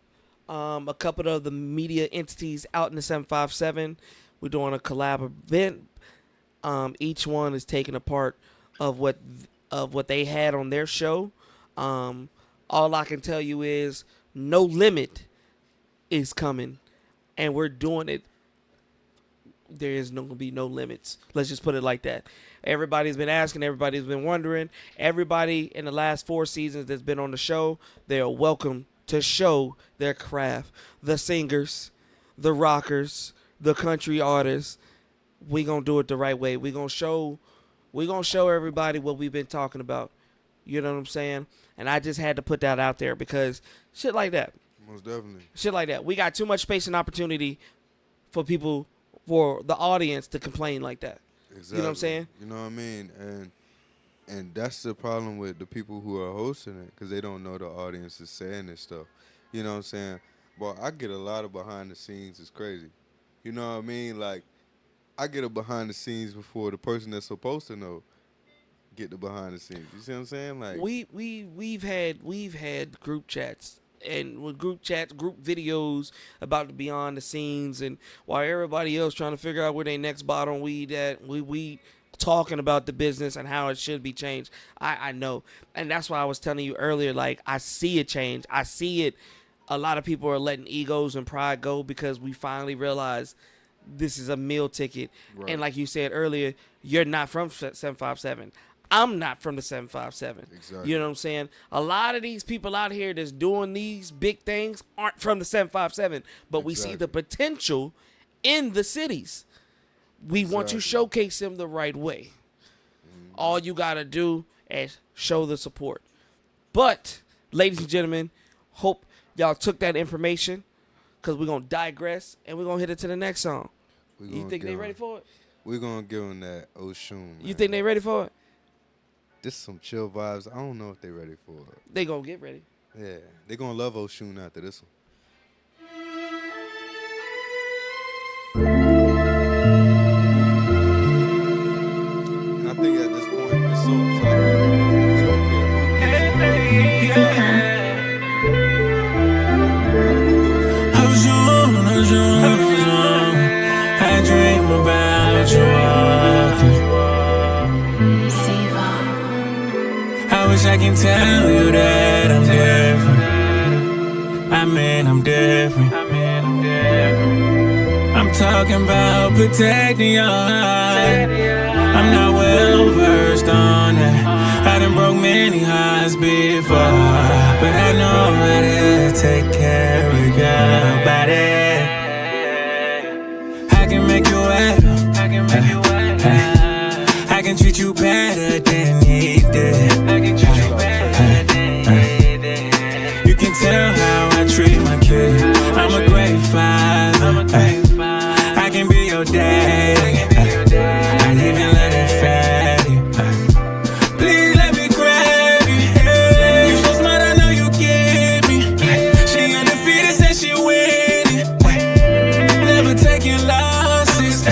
a couple of the media entities out in the 757. We're doing a collab event. Each one is taking a part of what they had on their show. All I can tell you is No Limit is coming, and we're doing it. There is going to be no limits. Let's just put it like that. Everybody's been asking. Everybody's been wondering. Everybody in the last 4 seasons that's been on the show, they are welcome to show their craft. The singers, the rockers, the country artists. We going to do it the right way. We going to show everybody what we've been talking about. You know what I'm saying? And I just had to put that out there because shit like that. Most definitely. Shit like that. We got too much space and opportunity for people, for the audience to complain like that. Exactly. You know what I'm saying? You know what I mean? And that's the problem with the people who are hosting it, because they don't know the audience is saying this stuff. You know what I'm saying? But I get a lot of behind the scenes. It's crazy. You know what I mean? Like, I get a behind the scenes before the person that's supposed to know get the behind the scenes. You see what I'm saying? Like, we've had group chats. And with group chats, group videos about the behind the scenes, and while everybody else trying to figure out where their next bottle of weed at, we talking about the business and how it should be changed. I know, and that's why I was telling you earlier. Like, I see a change. I see it. A lot of people are letting egos and pride go because we finally realize this is a meal ticket. Right. And like you said earlier, you're not from 757. I'm not from the 757. Exactly. You know what I'm saying? A lot of these people out here that's doing these big things aren't from the 757, but we see the potential in the cities. We want to showcase them the right way. All you got to do is show the support. But, ladies and gentlemen, hope y'all took that information, because we're going to digress and we're going to hit it to the next song. You think they ready for it? We're going to give them that Oshun. You think they ready for it? This is some chill vibes. I don't know if they ready for it. They gonna get ready. Yeah, they gonna love Oshun after this one. And I think at this point it's so tough. We don't care. Oshun, I dream about you. I wish I can tell you that I'm different. I mean, I'm different. I'm talking about protecting your heart. I'm not well versed on that. I done broke many hearts before, but I know how to take care of your body. I can make you wet. I can treat you better than he did. You can tell how I treat my kid. I'm a great father. I can be your dad. I even let it fat you. Please let me grab you. You so smart, I know you get me. She undefeated, said she winning. Never taking losses.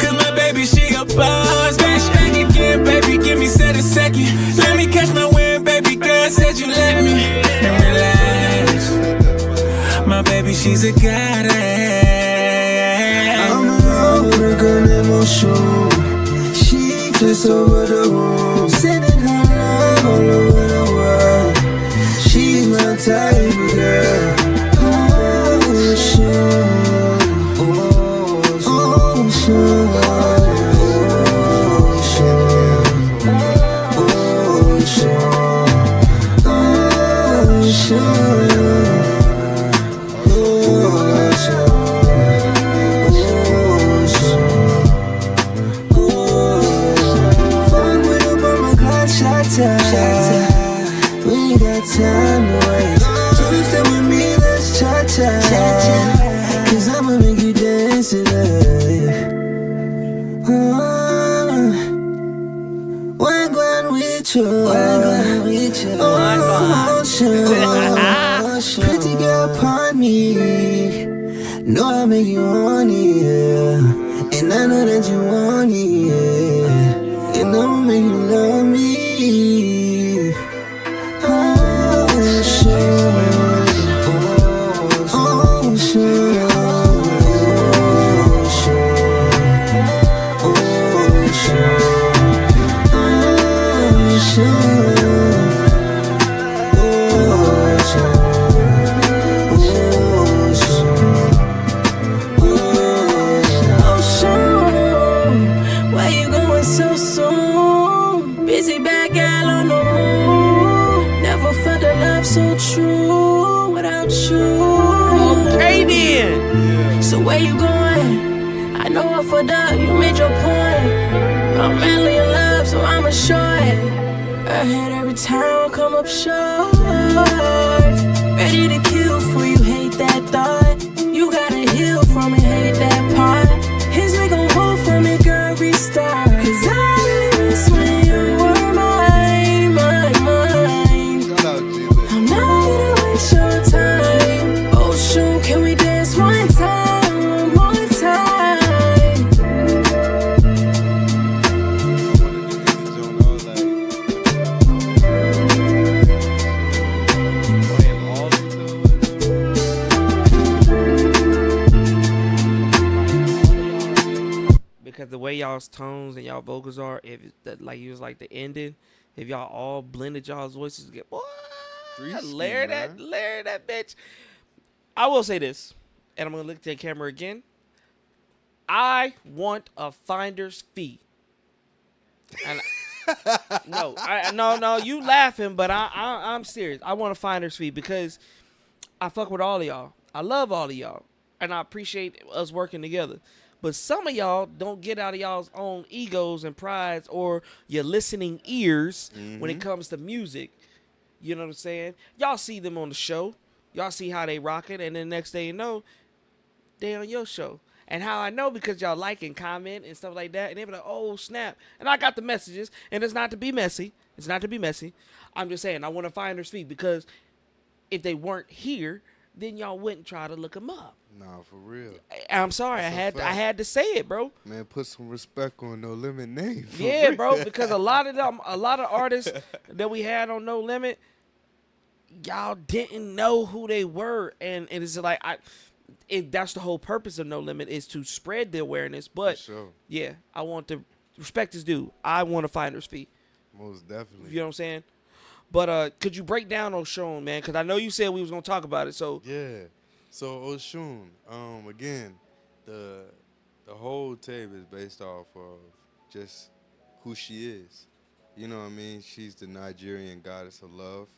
Cause my baby, she a boss. Back again, baby, give me set a second. Let me catch my wind, baby girl, said you let me. And relax, my baby, she's a goddess. I'm in love with a girl named Oshun. She flies over the room, sending her love all over the world. She's my type of girl. Oshun, Oshun. We ain't got time to waste. So you stay with me, let's cha-cha. Cause I'ma make you dance today. Wagwan with you. Oshun. Pretty girl, pardon me. Know I make you want it, yeah. And I know that you want it, yeah. And I'ma make you love me. Oshun, going. I know I fucked up, you made your point. I'm madly in love, so I'ma show it. Ahead every time I come up short. Ready to kill for you, hate that thought. You gotta heal from it, hate that part. His way gon' hold from it, girl, restart. Cause I miss when you were mine. Shout out, Jesus. I'm not gonna waste your time. Oh shoot, can we dance one time? One more time. Because the way y'all's tones and y'all vocals are, if that like you was like the ending, if y'all all blended y'all's voices together, what? Layer that bitch. I will say this, and I'm gonna look at the camera again. I want a finder's fee. And no, you laughing, but I'm serious. I want a finder's fee because I fuck with all of y'all. I love all of y'all, and I appreciate us working together. But some of y'all don't get out of y'all's own egos and prides or your listening ears when it comes to music. You know what I'm saying? Y'all see them on the show. Y'all see how they rock it, and then next thing you know, they on your show. And how I know, because y'all like and comment and stuff like that, and they be like, oh, snap. And I got the messages, and it's not to be messy. It's not to be messy. I'm just saying, I want to find their feet, because if they weren't here, then y'all wouldn't try to look them up. Nah, for real. I'm sorry, I had to say it, bro. Man, put some respect on No Limit name. Yeah, bro, because a lot of artists that we had on No Limit, y'all didn't know who they were, and it's like that's the whole purpose of No Limit, is to spread the awareness. But sure. Yeah, I want to respect is due. I want a finder's fee. Most definitely. You know what I'm saying? But could you break down Oshun, man? Because I know you said we was gonna talk about it. So yeah. So Oshun, again, the whole tape is based off of just who she is. You know what I mean? She's the Nigerian goddess of love.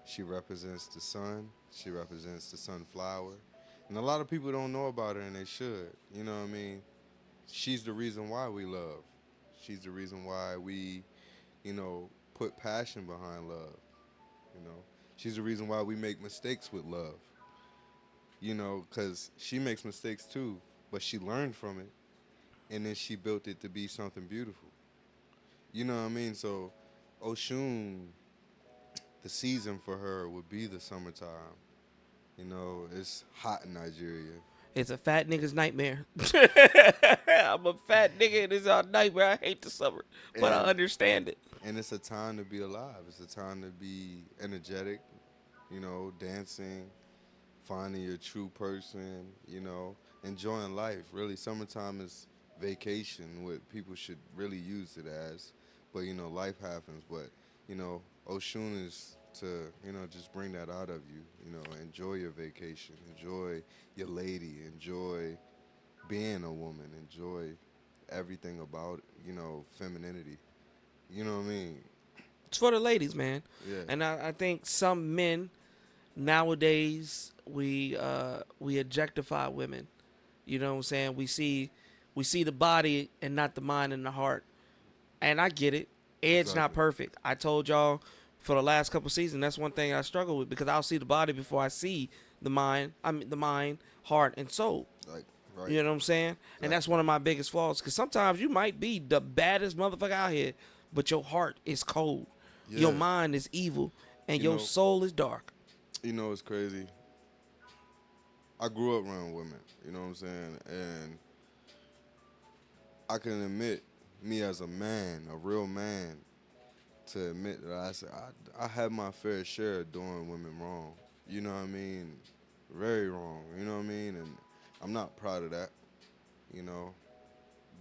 She represents the sun. She represents the sunflower. And a lot of people don't know about her, and they should. You know what I mean? She's the reason why we love. She's the reason why we, put passion behind love. She's the reason why we make mistakes with love. Because she makes mistakes too, but she learned from it, and then she built it to be something beautiful. You know what I mean? So Oshun, the season for her would be the summertime. It's hot in Nigeria. it's a fat nigga's nightmare. I'm a fat nigga, and it's our nightmare. I hate the summer, but I understand it. And it's a time to be alive. It's a time to be energetic, dancing, finding your true person, enjoying life. Really, summertime is vacation, what people should really use it as. But, life happens. But, Oshun is to, just bring that out of you. Enjoy your vacation. Enjoy your lady. Enjoy being a woman. Enjoy everything about, femininity. You know what I mean? It's for the ladies, man. Yeah. And I think some men nowadays we objectify women. You know what I'm saying? We see the body and not the mind and the heart. And I get it. Ed's not perfect. I told y'all for the last couple seasons, that's one thing I struggle with, because I'll see the body before I see the mind. The mind, heart, and soul. Right. You know what I'm saying? Right. And that's one of my biggest flaws, because sometimes you might be the baddest motherfucker out here, but your heart is cold. Yeah. Your mind is evil, and your soul is dark. It's crazy. I grew up around women, you know what I'm saying? And I can admit, me as a man, a real man, to admit that I had my fair share of doing women wrong. You know what I mean? Very wrong, you know what I mean? And I'm not proud of that,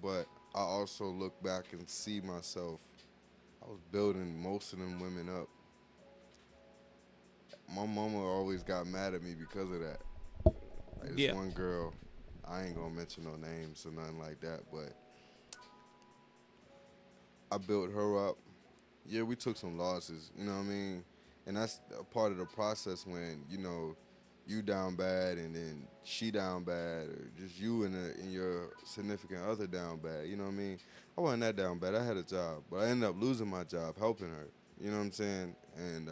But I also look back and see myself, I was building most of them women up. My mama always got mad at me because of that. Like this one girl, I ain't gonna mention no names or nothing like that, but I built her up. Yeah, we took some losses, you know what I mean? And that's a part of the process when, you down bad and then she down bad, or just you and your significant other down bad. You know what I mean? I wasn't that down bad. I had a job, but I ended up losing my job helping her. You know what I'm saying? And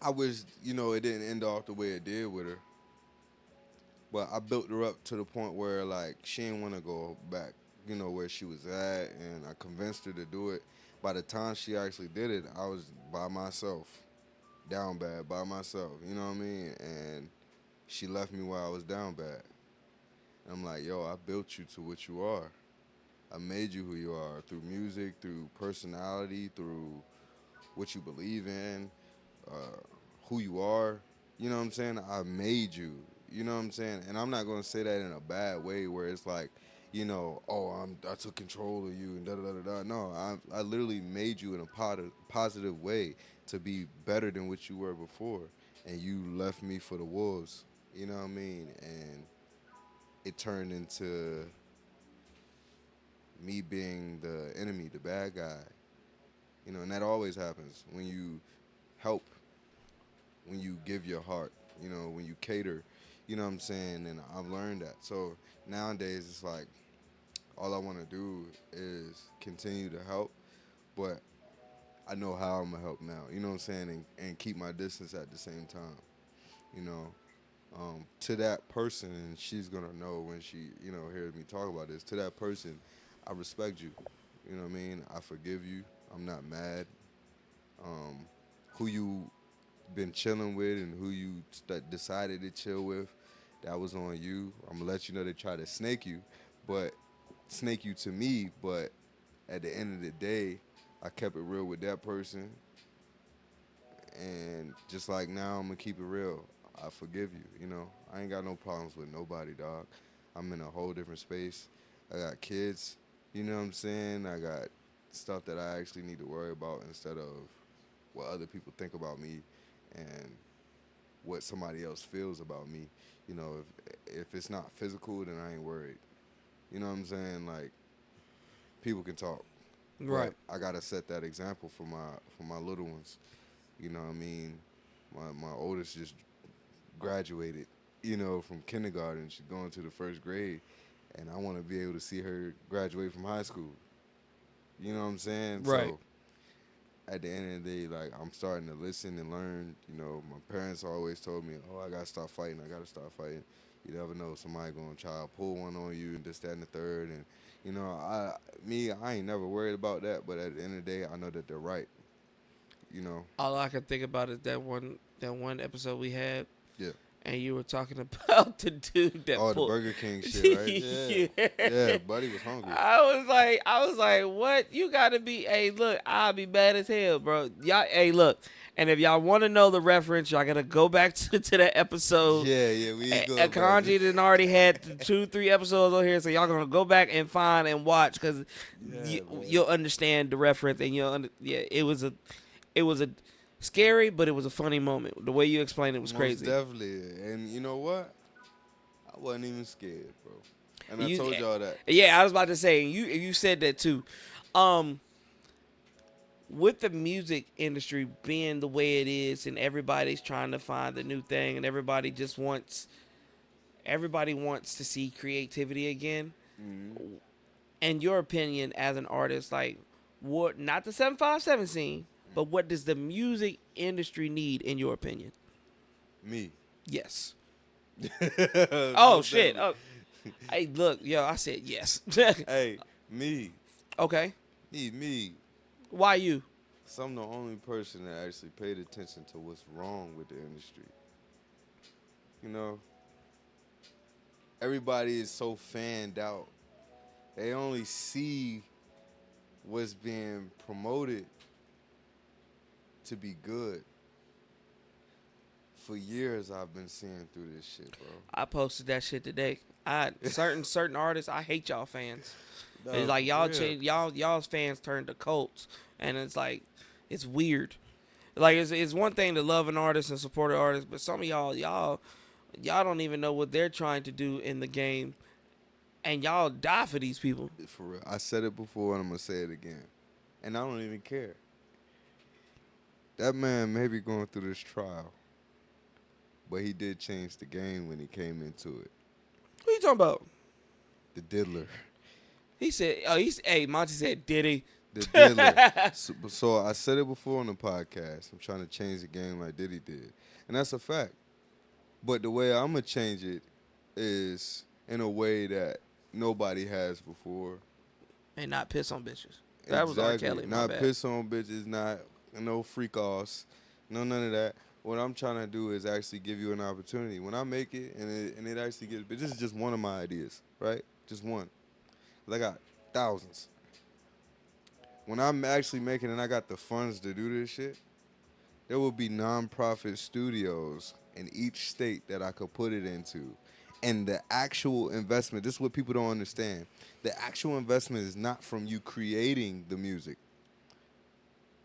I wish, it didn't end off the way it did with her. But I built her up to the point where, like, she didn't want to go back, where she was at, and I convinced her to do it. By the time she actually did it, I was by myself, down bad by myself, you know what I mean? And she left me while I was down bad. And I'm like, yo, I built you to what you are. I made you who you are through music, through personality, through what you believe in, who you are. You know what I'm saying? I made you. You know what I'm saying? And I'm not going to say that in a bad way where it's like, I took control of you and da-da-da-da. No, I literally made you in a positive way to be better than what you were before. And you left me for the wolves. You know what I mean? And it turned into me being the enemy, the bad guy. And that always happens when you help, when you give your heart, when you cater, you know what I'm saying? And I've learned that. So nowadays it's like all I want to do is continue to help, but I know how I'm going to help now, you know what I'm saying? And keep my distance at the same time, to that person, and she's going to know when she, hears me talk about this, to that person, I respect you, you know what I mean? I forgive you. I'm not mad. Who you been chilling with and who you decided to chill with, that was on you. I'm going to let you know they try to snake you to me, but at the end of the day, I kept it real with that person. And just like now, I'm going to keep it real. I forgive you, I ain't got no problems with nobody, dog. I'm in a whole different space. I got kids, you know what I'm saying? I got stuff that I actually need to worry about instead of what other people think about me and what somebody else feels about me. If it's not physical, then I ain't worried. You know what I'm saying? Like, people can talk. Right. But I gotta set that example for my little ones. You know what I mean? My oldest just graduated, from kindergarten. She's going to the first grade, and I want to be able to see her graduate from high school. You know what I'm saying? Right. So at the end of the day, like, I'm starting to listen and learn. My parents always told me, I gotta stop fighting. You never know, somebody gonna try to pull one on you and this, that, and the third. And I ain't never worried about that. But at the end of the day, I know that they're right. All I can think about is that one episode we had. Yeah. And you were talking about the dude that the Burger King shit, right? Yeah. Yeah, buddy was hungry. I was like, what? You gotta be, hey, look, I'll be mad as hell, bro. Y'all, hey, look. And if y'all want to know the reference, y'all gotta go back to that episode. Yeah, we go. Kanji done already had 2-3 episodes on here, so y'all gonna go back and find and watch, because you'll understand the reference, and it was a scary, but it was a funny moment. The way you explained it was crazy. Most definitely. And you know what? I wasn't even scared, bro. And I told y'all that. Yeah, I was about to say, you said that too. With the music industry being the way it is, and everybody's trying to find the new thing, and everybody wants to see creativity again. Mm-hmm. In your opinion, as an artist, like, what, not the 757 scene, but what does the music industry need, in your opinion? Me. Yes. Oh, shit. Oh. Hey, look, I said yes. Hey, me. Okay. Need me. Why you? So I'm the only person that actually paid attention to what's wrong with the industry. Everybody is so fanned out. They only see what's being promoted to be good. For years, I've been seeing through this shit, bro. I posted that shit today. Certain artists, I hate y'all fans. No, it's like y'all's fans turned to cults, and it's like, it's weird. Like, it's one thing to love an artist and support an artist, but some of y'all don't even know what they're trying to do in the game, and y'all die for these people. For real, I said it before and I'm gonna say it again, and I don't even care. That man may be going through this trial, but he did change the game when he came into it. What you talking about? The diddler. He said, hey, Monty said, did he? The diddler. So I said it before on the podcast. I'm trying to change the game like Diddy did. And that's a fact. But the way I'm going to change it is in a way that nobody has before. And not piss on bitches. That was R. Kelly. Not piss on bitches, not no freak offs, none of that. What I'm trying to do is actually give you an opportunity. When I make it and it actually gets, but this is just one of my ideas, right? Just one. 'Cause I got thousands. When I'm actually making and I got the funds to do this shit, there will be nonprofit studios in each state that I could put it into. And the actual investment, this is what people don't understand. The actual investment is not from you creating the music.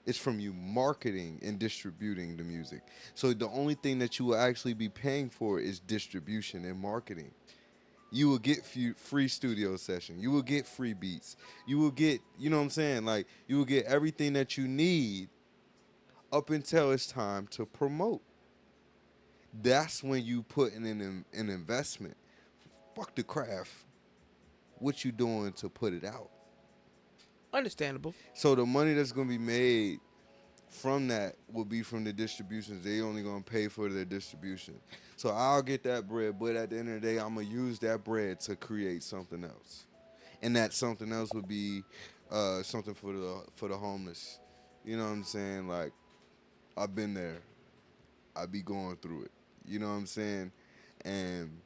It's from you marketing and distributing the music. So the only thing that you will actually be paying for is distribution and marketing. You will get free studio session. You will get free beats. You will get, you know what I'm saying? Like, you will get everything that you need up until it's time to promote. That's when you put in an investment. Fuck the craft. What you doing to put it out? Understandable. So the money that's going to be made from that will be from the distributions. They only going to pay for their distribution. So I'll get that bread, but at the end of the day, I'm going to use that bread to create something else. And that something else would be something for the homeless. You know what I'm saying? Like, I've been there. I be going through it. You know what I'm saying? And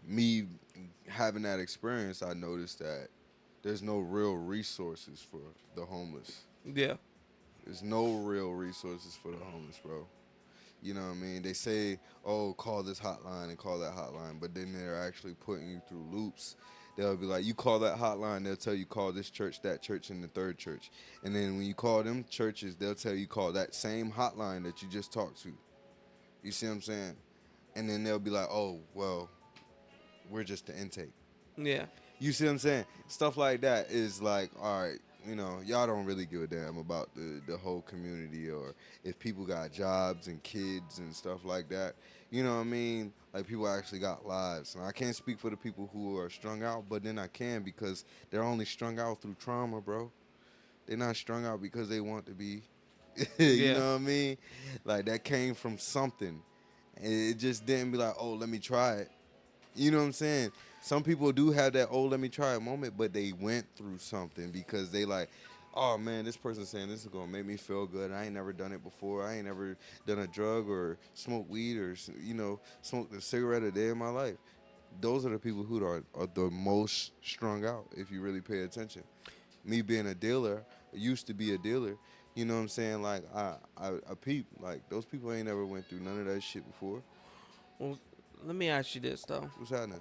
me having that experience, I noticed that there's no real resources for the homeless. Yeah. There's no real resources for the homeless, bro. You know what I mean? They say, oh, call this hotline and call that hotline, but then they're actually putting you through loops. They'll be like, you call that hotline, they'll tell you call this church, that church, and the third church. And then when you call them churches, they'll tell you call that same hotline that you just talked to. You see what I'm saying? And then they'll be like, oh, well, we're just the intake. Yeah. You see what I'm saying? Stuff like that is like, all right, you know, y'all don't really give a damn about the whole community or if people got jobs and kids and stuff like that. You know what I mean? Like, people actually got lives. And I can't speak for the people who are strung out, but then I can because they're only strung out through trauma, bro. They're not strung out because they want to be. You know what I mean? Like, that came from something. And it just didn't be like, oh, let me try it. You know what I'm saying? Some people do have that, oh, let me try it moment, but they went through something because they like, oh, man, this person's saying this is going to make me feel good. I ain't never done it before. I ain't never done a drug or smoked weed or, you know, smoked a cigarette a day in my life. Those are the people who are the most strung out if you really pay attention. Me being a dealer, I used to be a dealer, you know what I'm saying? Like, I peep. Like, those people ain't never went through none of that shit before. Well, let me ask you this, though. What's happening?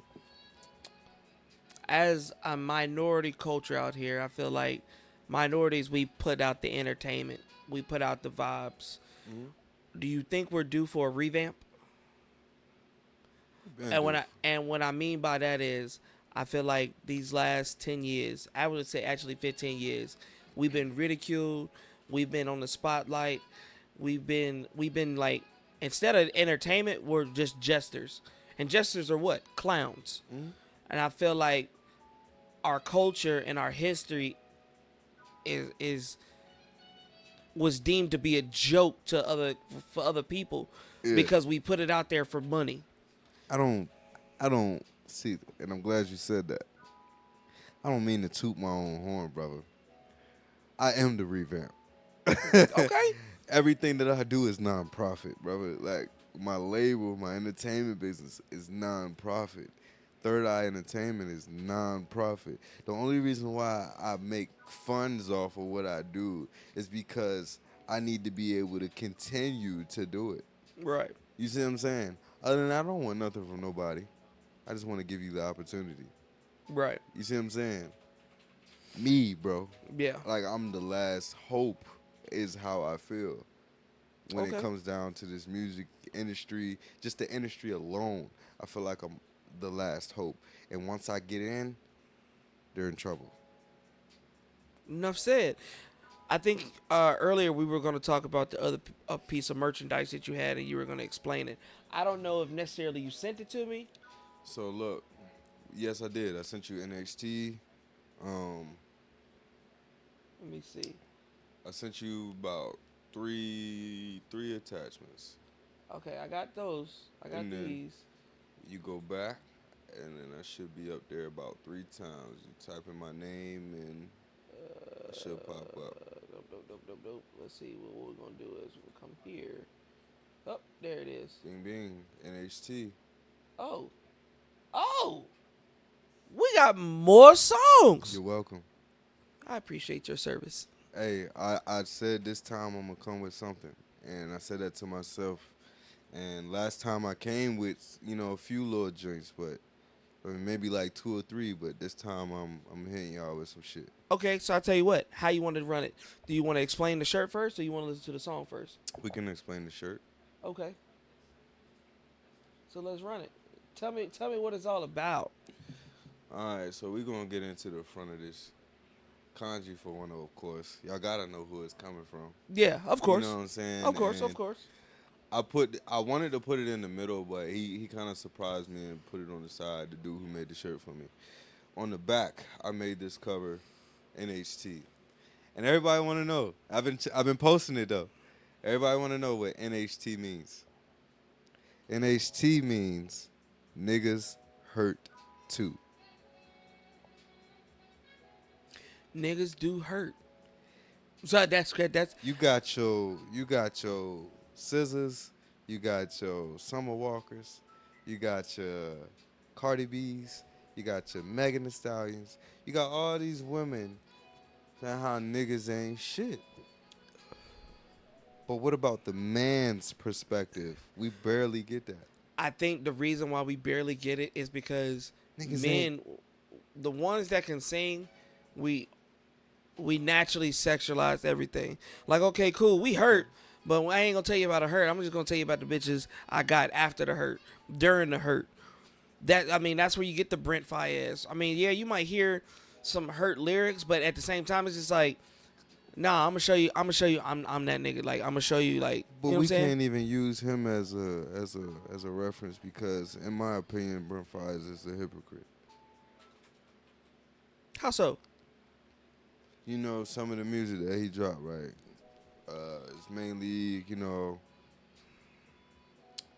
As a minority culture out here, I feel like minorities, we put out the entertainment. We put out the vibes. Mm-hmm. Do you think we're due for a revamp? And what I mean by that is, I feel like these last 10 years, I would say actually 15 years, we've been ridiculed. We've been on the spotlight. We've been like, instead of entertainment, we're just jesters. And jesters are what? Clowns. Mm-hmm. And I feel like our culture and our history was deemed to be a joke for other people because we put it out there for money. I don't see, and I'm glad you said that. I don't mean to toot my own horn, brother. I am the revamp. Okay. Everything that I do is nonprofit, brother. Like, my label, my entertainment business is nonprofit. Third Eye Entertainment is non-profit. The only reason why I make funds off of what I do is because I need to be able to continue to do it. Right. You see what I'm saying? Other than that, I don't want nothing from nobody. I just want to give you the opportunity. Right. You see what I'm saying? Me, bro. Yeah. Like, I'm the last hope is how I feel when it comes down to this music industry, just the industry alone. I feel like I'm the last hope. And once I get in, they're in trouble. Enough said. I think earlier we were going to talk about the other piece of merchandise that you had, and you were going to explain it. I don't know if necessarily you sent it to me. So look, yes, I did. I sent you NXT. Let me see. I sent you about three attachments. Okay, I got those. I got And then these. you go back, and then I should be up there about 3 times. You type in my name, and it should pop up. Nope. Let's see. What we're going to do is we'll come here. Oh, there it is. Bing, bing, NXT. Oh! We got more songs. You're welcome. I appreciate your service. Hey, I said this time I'm going to come with something, and I said that to myself. And last time I came with, a few little joints, but maybe like 2 or 3, but this time I'm hitting y'all with some shit. Okay, so I'll tell you what. How you want to run it? Do you want to explain the shirt first, or you want to listen to the song first? We can explain the shirt. Okay. So let's run it. Tell me what it's all about. All right, so we're going to get into the front of this. Kanji for one, of course. Y'all got to know who it's coming from. Yeah, of course. You know what I'm saying? Of course. I wanted to put it in the middle, but he kind of surprised me and put it on the side, the dude who made the shirt for me. On the back, I made this cover, NHT. And everybody want to know. I've been posting it, though. Everybody want to know what NHT means. NHT means niggas hurt too. Niggas do hurt. So that's good. You got your scissors, you got your Summer Walkers, you got your Cardi B's, you got your Megan Thee Stallions, you got all these women saying how niggas ain't shit. But what about the man's perspective? We barely get that. I think the reason why we barely get it is because Niggas men, the ones that can sing, we naturally sexualize everything. Like, okay, cool, we hurt, but I ain't gonna tell you about a hurt. I'm just gonna tell you about the bitches I got after the hurt, during the hurt. That's where you get the Brent Faiyaz. Yeah, you might hear some hurt lyrics, but at the same time, it's just like, nah, I'm gonna show you I'm that nigga. Like, I'm gonna show you, like, But you know what I'm we saying? can't even use him as a reference because, in my opinion, Brent Faiyaz is a hypocrite. How so? You know, some of the music that he dropped, right? It's mainly,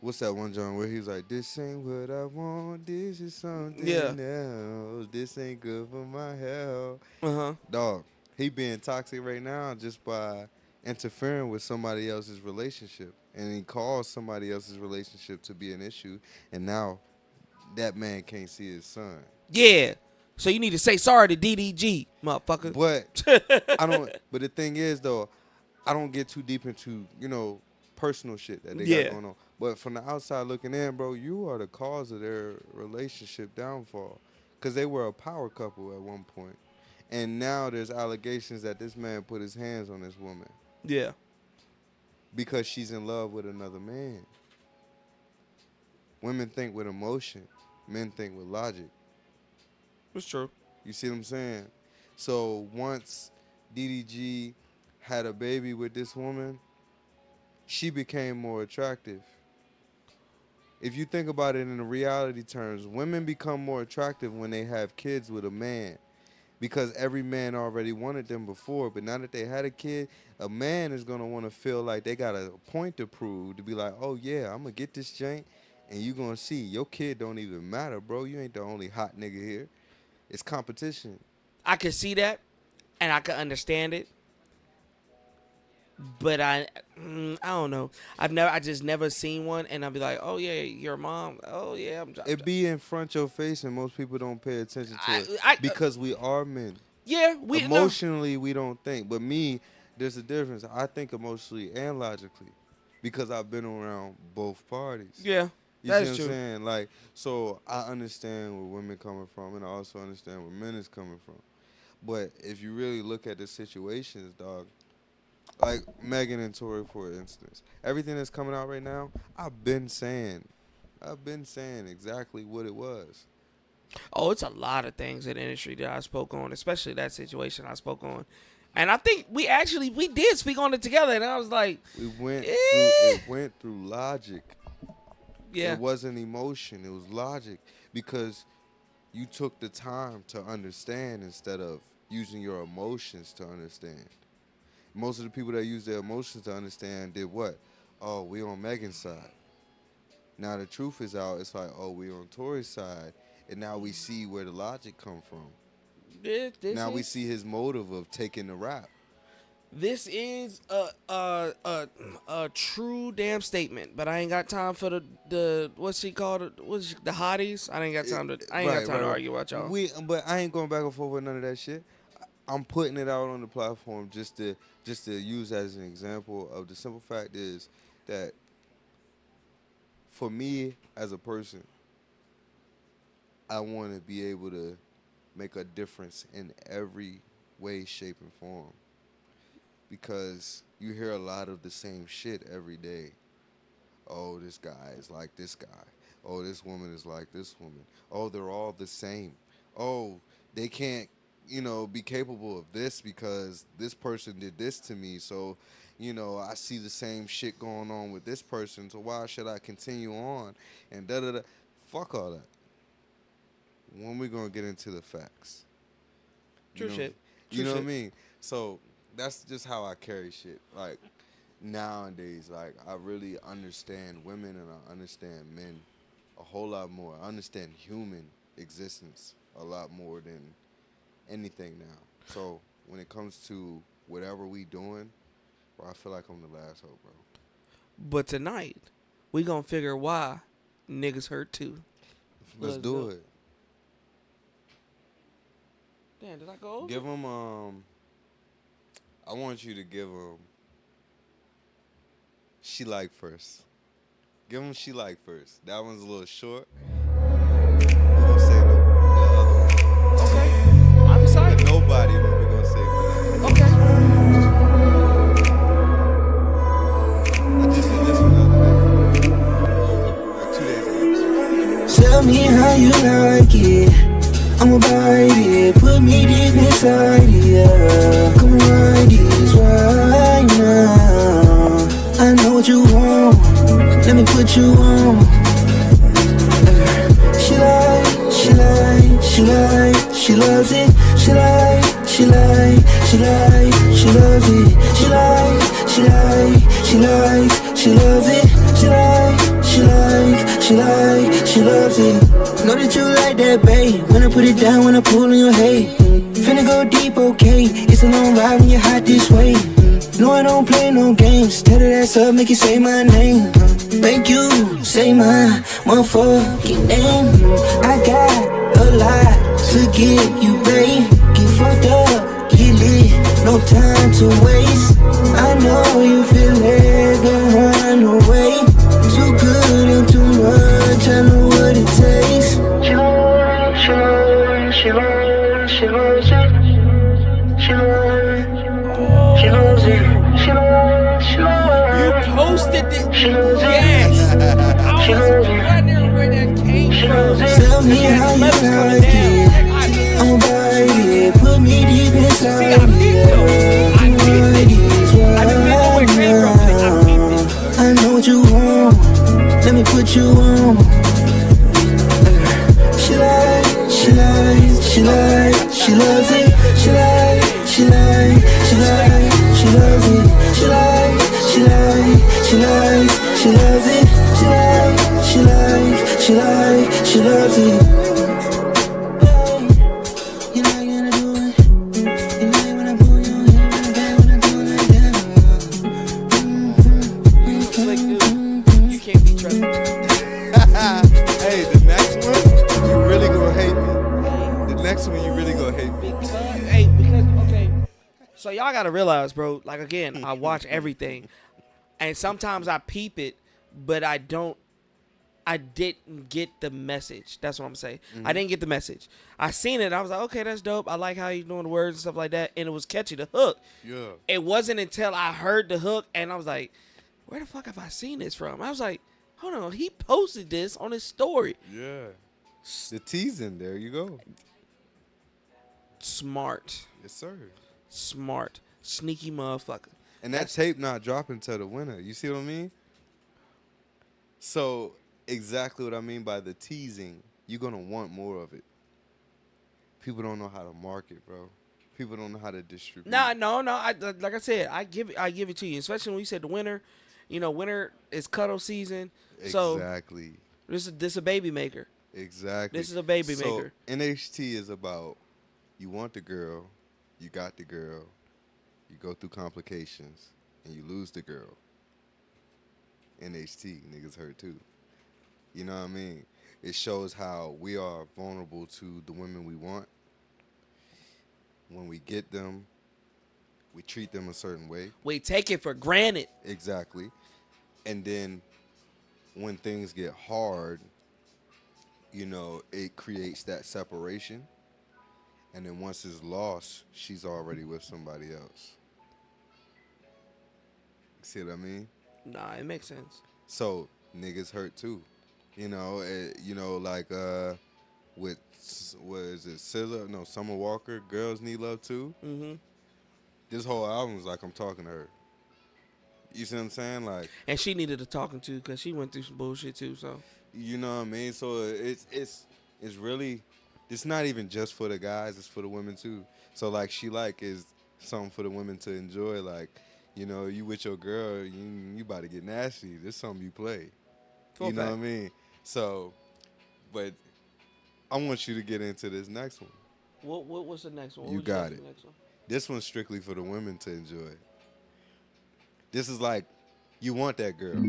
what's that one genre where he's like, this ain't what I want, this is something else, this ain't good for my health. Dog, he being toxic right now just by interfering with somebody else's relationship. And he caused somebody else's relationship to be an issue. And now that man can't see his son. Yeah. So you need to say sorry to DDG, motherfucker. But but the thing is, though, I don't get too deep into, personal shit that they got going on. But from the outside looking in, bro, you are the cause of their relationship downfall. Because they were a power couple at one point. And now there's allegations that this man put his hands on this woman. Yeah. Because she's in love with another man. Women think with emotion. Men think with logic. It's true. You see what I'm saying? So once DDG had a baby with this woman, she became more attractive. If you think about it in the reality terms, women become more attractive when they have kids with a man. Because every man already wanted them before. But now that they had a kid, a man is going to want to feel like they got a point to prove. To be like, oh, yeah, I'm going to get this jank. And you going to see, your kid don't even matter, bro. You ain't the only hot nigga here. It's competition. I can see that, and I can understand it. But I don't know. I just never seen one, and I'll be like, oh yeah, your mom. Oh yeah, It be in front your face, and most people don't pay attention to it because we are men. Yeah, emotionally we don't think, but me, there's a difference. I think emotionally and logically because I've been around both parties. Yeah, that's true. You see what I'm saying? Like, so I understand where women coming from, and I also understand where men is coming from. But if you really look at the situations, dog. Like Megan and Tory, for instance. Everything that's coming out right now, I've been saying exactly what it was. Oh, it's a lot of things in the industry that I spoke on, especially that situation I spoke on. And I think we did speak on it together, and I was like, it went through logic. yeah. It wasn't emotion, it was logic, because you took the time to understand instead of using your emotions to understand. Most of the people that use their emotions to understand did what? Oh, we on Megan's side. Now the truth is out. It's like, oh, we on Tory's side, and now we see where the logic come from. We see his motive of taking the rap. This is a true damn statement, but I ain't got time for the what's she called? What's the hotties? I ain't got time to argue about y'all. But I ain't going back and forth with none of that shit. I'm putting it out on the platform just to use as an example of the simple fact is that for me as a person, I want to be able to make a difference in every way, shape, and form. Because you hear a lot of the same shit every day. Oh, this guy is like this guy. Oh, this woman is like this woman. Oh, they're all the same. Oh, they can't, be capable of this because this person did this to me. So, I see the same shit going on with this person. So why should I continue on? And da-da-da. Fuck all that. When we gonna get into the facts? True shit. You know what I mean? So that's just how I carry shit. Like nowadays, like I really understand women and I understand men a whole lot more. I understand human existence a lot more than anything now. So when it comes to whatever we doing, bro, I feel like I'm the last hope, bro. But tonight, we gonna figure why niggas hurt too. Let's do it. Damn, did I go over? Give them, I want you to give them She Like first. Give them She Like first. That one's a little short. We're going to say the other one. Okay. I'm excited. The Nobody one we're going to say for that. Okay. I just did this one the other day. Like 2 days ago. Tell me how you like it. I'ma bite it, put me deep inside it, yeah. Come ride this right now. I know what you want, let me put you on. She loves it. She loves it. She loves it. She loves it. Know that you like that, babe. When I put it down, when I pull on your head. Finna go deep, okay. It's a long ride when you're hot this way. No, I don't play no games. Tell that ass up, make you say my name. Make you say my motherfucking name. I got a lot to give you, babe. Get fucked up, get lit, no time to waste. I know you feel it, don't run away. Too good and too much, I know what it takes. She loves it. She loves it. You posted it. Yes. I was wondering where that came from. Tell me how you like it. I'ma bite it, put me deep inside it. I did know where it came from. I know what you want, let me put you on. She loves it. She loves it. She loves it. You know you're gonna do it. You know when I pull your hair, when I do it like that. Slick dude. You can't be trusted. Hey, the next one, you really gonna hate me. The next one, you really gonna hate me. Okay. So y'all gotta realize, bro, like again, I watch everything. And sometimes I peep it, but I didn't get the message. That's what I'm saying. I didn't get the message. I seen it. I was like, okay, that's dope. I like how you doing the words and stuff like that. And it was catchy, the hook. Yeah. It wasn't until I heard the hook and I was like, where the fuck have I seen this from? I was like, hold on. He posted this on his story. Yeah. The teasing, there you go. Smart. Yes, sir. Smart. Sneaky motherfucker. And that tape not dropping till the winter. You see what I mean? So, exactly what I mean by the teasing. You're going to want more of it. People don't know how to market, bro. People don't know how to distribute. No. Like I said, I give it to you. Especially when you said the winter. You know, winter is cuddle season. So Exactly. this is a baby maker. Exactly. This is a baby maker. NHT is about you want the girl, you got the girl, you go through complications, and you lose the girl. NHT, niggas hurt too. You know what I mean? It shows how we are vulnerable to the women we want. When we get them, we treat them a certain way. We take it for granted. Exactly. And then when things get hard, you know, it creates that separation. And then once it's lost, she's already with somebody else. See what I mean? Nah, it makes sense. So niggas hurt too. You know, like with what is it, SZA? No, Summer Walker. Girls Need Love Too. Mm-hmm. This whole album is like I'm talking to her. You see what I'm saying? Like, And she needed a talking to because she went through some bullshit too. So you know what I mean? So it's really, it's not even just for the guys. It's for the women too. So like She Like is something for the women to enjoy. Like, you know, you with your girl, you about to get nasty. This something you play. Full You know fact. what I mean? So, but I want you to get into this next one. what's the next one? What You would got say it. the next one? This one's strictly for the women to enjoy. This is like, you want that girl. You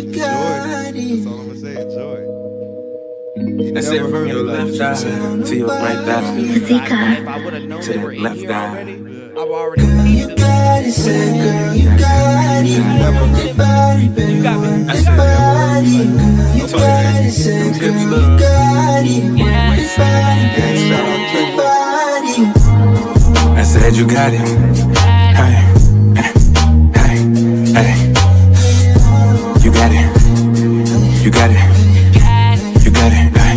Enjoy. got That's it. all I'm gonna say. Enjoy. You That's it never from heard your it like left this. eye to your right thigh. If I would have known To they the were in left here eye. already, I would already You got it, said girl, you got it. Work that body, baby, You got me. work That's that it. body. Girl, you got it, said girl, you got it. Work that body, baby, work that body. I said you got it. Hey, hey, hey. You got it. You got it. You got it. Hey.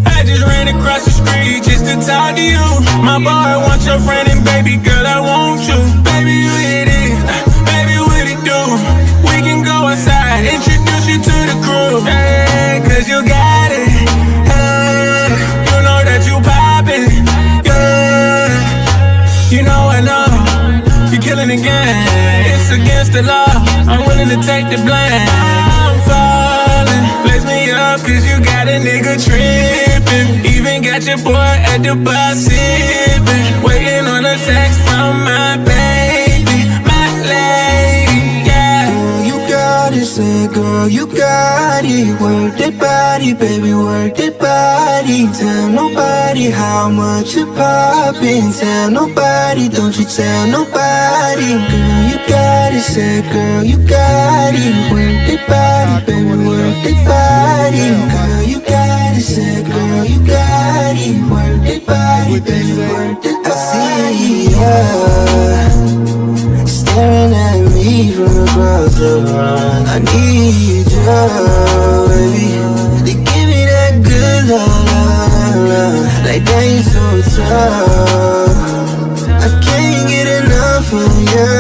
I just ran across the street just to talk to you. My boy wants your friend and baby girl, I want you. Baby, you hit it. Baby, what it do? We can go outside, introduce you to the crew. Hey, cause you got it. Hey, you know that you poppin'. Yeah. You know I know, you're killing the game. It's against the law, I'm willing to take the blame. I'm falling, blaze me up cause you got a nigga trippin'. Even got your boy at the bar sippin'. Waiting on a text from my baby, my lady, yeah. Girl, you got it, said girl, you got it. Work that body, baby, work that body. Tell nobody how much you poppin'. Tell nobody, don't you tell nobody. Girl, you got it, said girl, you got it. Work that body, baby, work that body. Girl, you got it, said girl, you got it. Work that body, baby, work that body. I see ya staring at me from across the room. I need you, baby. They give me that good love, like that ain't so tough. I can't get enough of you.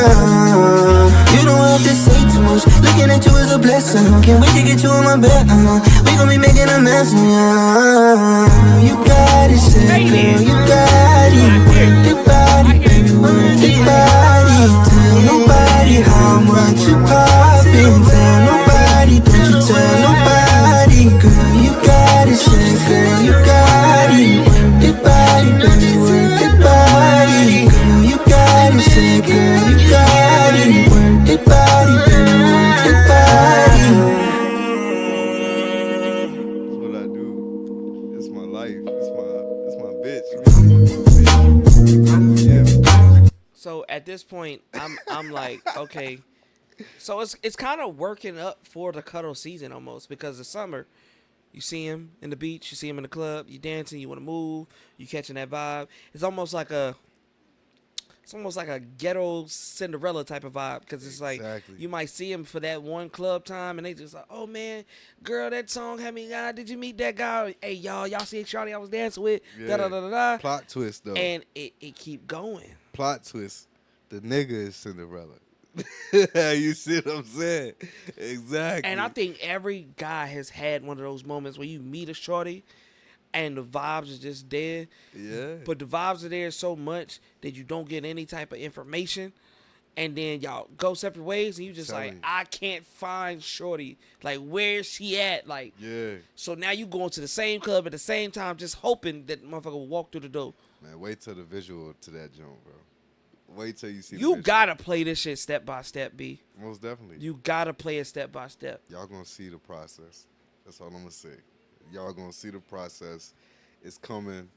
You don't have to say too much. Looking at you is a blessing. Can't wait to get you on my bed. We gon' be making a mess of you. You got it, said girl, you got it. Work the body, baby, work the body. Tell nobody how much you poppin'. Tell nobody, don't you tell nobody. Girl, you got it, said girl, you got it. Work the body, baby, work the body. Girl, you got it, said girl, you got it. Work the body, baby, work the body. That's what I do. It's my life. It's my bitch. Yeah. So at this point, I'm like, okay. So it's kind of working up for the cuddle season almost because the summer, you see him in the beach, you see him in the club, you dancing, you want to move, you catching that vibe. It's almost like it's almost like a ghetto Cinderella type of vibe because it's like you might see him for that one club time and they just like, oh man, girl, that song had me. Did you meet that guy? Hey y'all see Shawty I was dancing with? Yeah. Da da da da. Plot twist though. And it keep going. Plot twist. The nigga is Cinderella. You see what I'm saying? Exactly. And I think every guy has had one of those moments where you meet a shorty and the vibes is just there. Yeah. But the vibes are there so much that you don't get any type of information. And then y'all go separate ways and you just like, I can't find shorty. Like, where's she at? Like, yeah. So now you going to the same club at the same time just hoping that motherfucker will walk through the door. Man, wait till the visual to that joint, bro. Wait till you see You gotta play this shit step by step, B. Most definitely. You gotta play it step by step. Y'all gonna see the process. That's all I'm gonna say. Y'all gonna see the process. It's coming.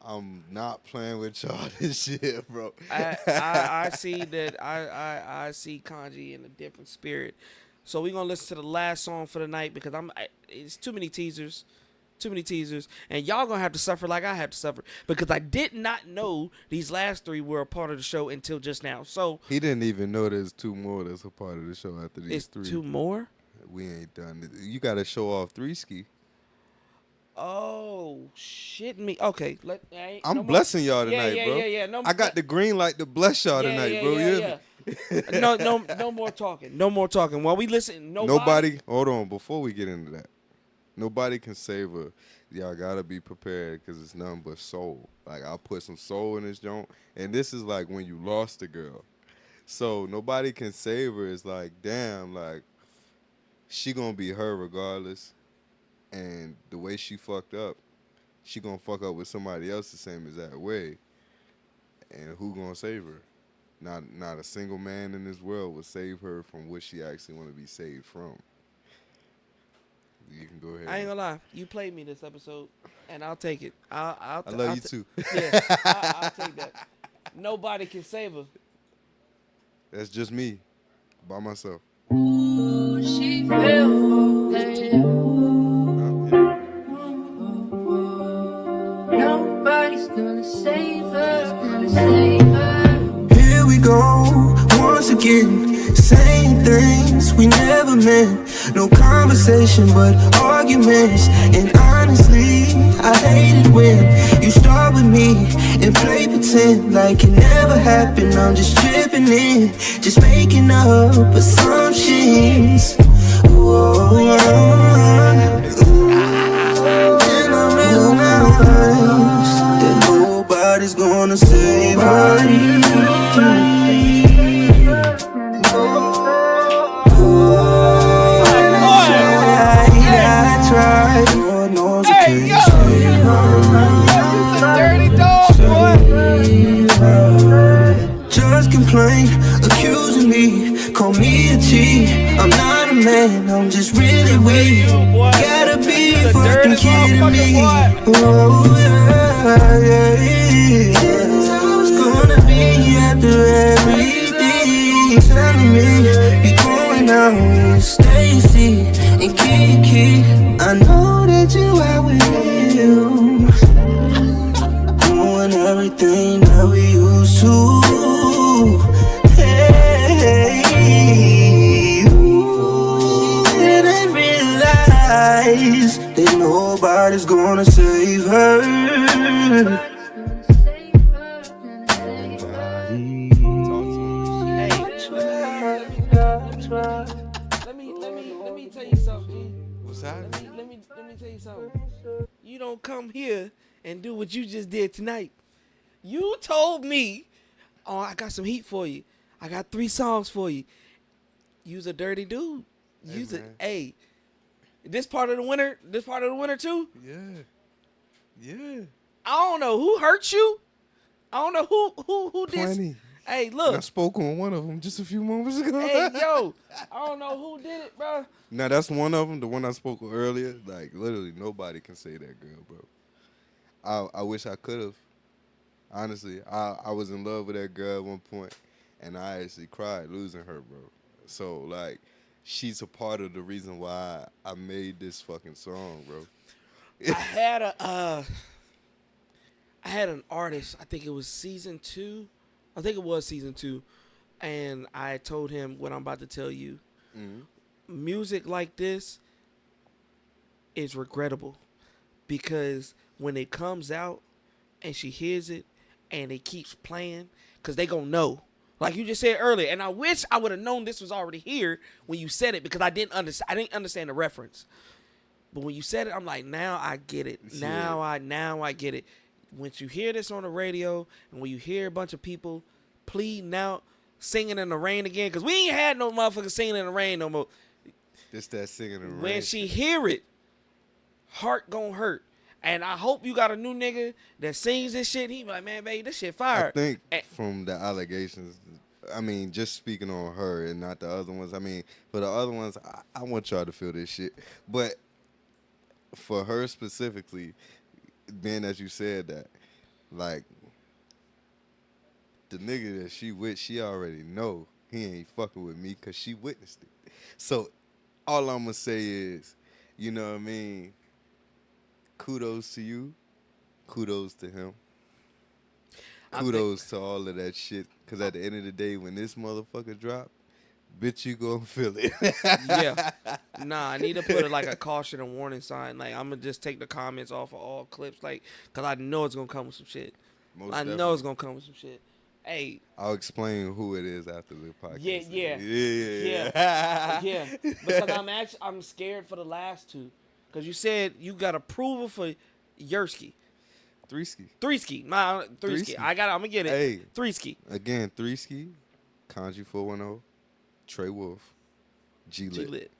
I'm not playing with y'all this shit, bro. I see that I see Kanji in a different spirit. So we're gonna listen to the last song for the night because it's too many teasers. And y'all gonna have to suffer like I have to suffer because I did not know these last three were a part of the show until just now. So he didn't even know there's two more that's a part of the show after these three. Two more? We ain't done it. You gotta show off 3 ski. Oh shit me. Okay, I'm blessing y'all tonight, bro. Yeah. No, I got the green light to bless y'all tonight, bro. Yeah. No more talking. No more talking. While we listen, nobody. Hold on, before we get into that. Nobody can save her. Y'all gotta be prepared because it's nothing but soul. Like I'll put some soul in this joint, and this is like when you lost a girl. So nobody can save her. It's like damn, like she gonna be her regardless, and the way she fucked up, she gonna fuck up with somebody else the same exact way. And who gonna save her? Not a single man in this world will save her from what she actually want to be saved from. You can go ahead. I ain't gonna lie. You played me this episode, and I'll take it. I love you too. Yeah, I'll take that. Nobody can save her. That's just me, by myself. Ooh, she feel nobody's gonna save her. Here we go, once again. Saying things we never meant. No conversation but arguments. And honestly, I hate it when you start with me and play pretend like it never happened. I'm just tripping in, just making up assumptions. Whoa, and I realize that nobody's gonna save her. Hey, yo! Dirty dog, boy! Just complain, accusing me, call me a cheat. I'm not a man, I'm just really weak. Gotta be fucking kidding me. Oh yeah. I was gonna be after everything. Telling me you're going out with Stacy and Kiki. I know that you are with him, doing everything that we used to. Hey, and I realize that nobody's gonna save her. Let me tell you something. What's happening? Let me tell you something. You don't come here and do what you just did tonight. You told me, oh, I got some heat for you. I got 3 songs for you. You's a dirty dude. Hey, this part of the winter too? Yeah. I don't know who hurt you. I don't know who did. Plenty. Hey, look. I spoke on one of them just a few moments ago. Hey, yo. I don't know who did it, bro. Now, that's one of them, the one I spoke on earlier. Like, literally, nobody can say that girl, bro. I wish I could have. Honestly, I was in love with that girl at one point, and I actually cried losing her, bro. So, like, she's a part of the reason why I made this fucking song, bro. I had an artist, I think it was season 2 I think it was season 2, and I told him what I'm about to tell you. Music like this is regrettable because when it comes out and she hears it and it keeps playing, because they gonna know. Like you just said earlier, and I wish I would have known this was already here when you said it because I didn't understand the reference. But when you said it, I'm like, now I get it. Now I get it. Once you hear this on the radio and when you hear a bunch of people pleading out, singing in the rain again, because we ain't had no motherfuckers singing in the rain no more. It's that singing in the rain. When she hear it, heart gonna hurt. And I hope you got a new nigga that sings this shit. He be like, man, baby, this shit fire. I think from the allegations, I mean, just speaking on her and not the other ones. I mean, for the other ones, I want y'all to feel this shit. But for her specifically, being as you said that, like, the nigga that she with, she already know he ain't fucking with me because she witnessed it. So all I'm going to say is, you know what I mean, kudos to you, kudos to him, kudos to all of that shit, because at the end of the day, when this motherfucker drop, bitch, you gonna feel it. Yeah. Nah, I need to put like a caution and warning sign. Like, I'm going to just take the comments off of all clips, like, because I know it's going to come with some shit. I know it's going to come with some shit. Hey. I'll explain who it is after the podcast. Yeah. Because I'm scared for the last two. Because you said you got approval for Yerski. Threeski. Threeski. I'm going to get it. Hey. Threeski. Again, Threeski, Kanji 410, Trey Wolf, G-Lit.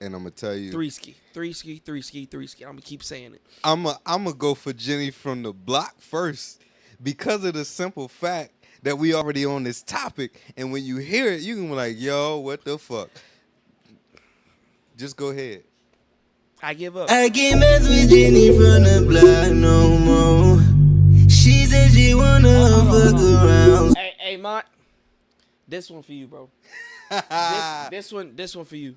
And I'm going to tell you. Threeski. I'm going to keep saying it. I'm going to go for Jenny from the block first because of the simple fact that we already on this topic. And when you hear it, you can be like, yo, what the fuck? Just go ahead. I give up. I can't mess with Jenny from the block no more. She said she wanna fuck around. Hey, Mont. This one for you, bro. this one for you.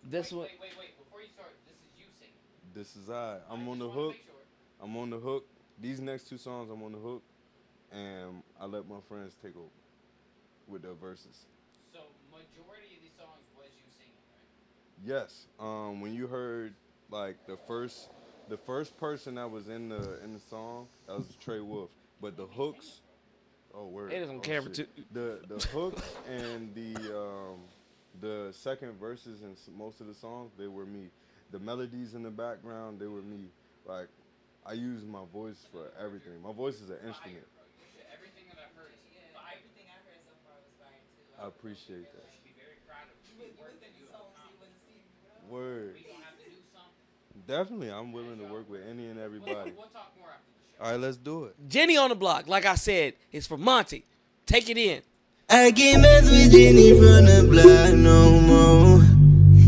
This one. Wait. Before you start, this is you singing. This is I'm on the hook. I'm on the hook. These next two songs, I'm on the hook. And I let my friends take over with their verses. So majority of these songs was you singing, right? Yes. When you heard like the first person that was in the song, that was Trey Wolf. But the hooks, word. It is on camera too. The hooks and the second verses in most of the songs, they were me. The melodies in the background, they were me. Like, I use my voice for everything. My voice is an instrument. Everything that I've heard is fire. Everything I heard so far was fire too. I appreciate that. You should be very proud of the work that you have accomplished. Word. We gonna have to do something. Definitely, I'm willing to work with any and everybody. We'll talk more after the show. All right, let's do it. Jenny on the block, like I said, is for Monty. Take it in. I can't mess with Jenny from the block no more.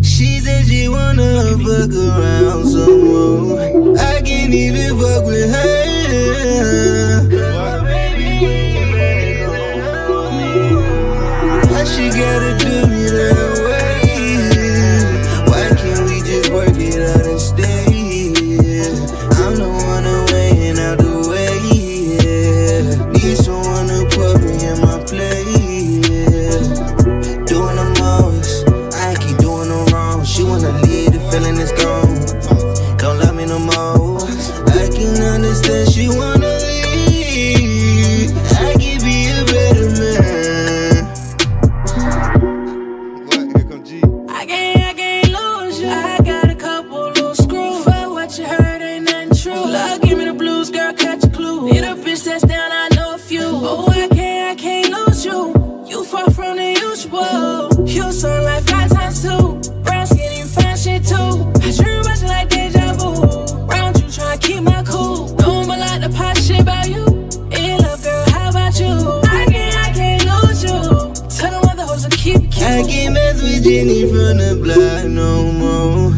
She said she wanna fuck around some more. I can't even fuck with her. Why she gotta do me that way? Why can't we just work it out and stay? I'm the one away and out the way. Need someone to put me in my place. Doing the most, I keep doing the wrong. She wanna leave, the feeling is gone. Don't love me no more. I can understand she wanna leave. I can be a better man. What? Here come G. I can't lose you. I got a couple loose screws. Fuck what you heard, ain't nothing true. Love, give me the blues, girl, catch a clue. Need a bitch that's down, I know a few. Oh, I can't lose you. You far from the usual. You sound like 5 times 2. Brown skin, you fine shit too. I dream about you like deja vu. Round you, tryna keep my cool. No one like the pop shit about you. In love, girl, how about you? I can't lose you. Tell them other hoes to keep it cute. I can't mess with Jenny from the block no more.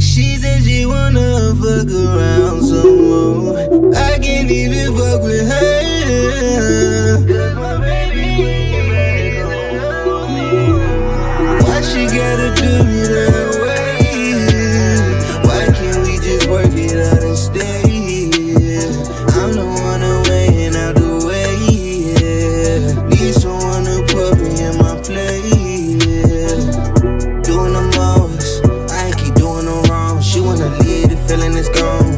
She said she wanna fuck around some more. I can't even fuck with her. Why she gotta do She wanna leave, the feeling is gone.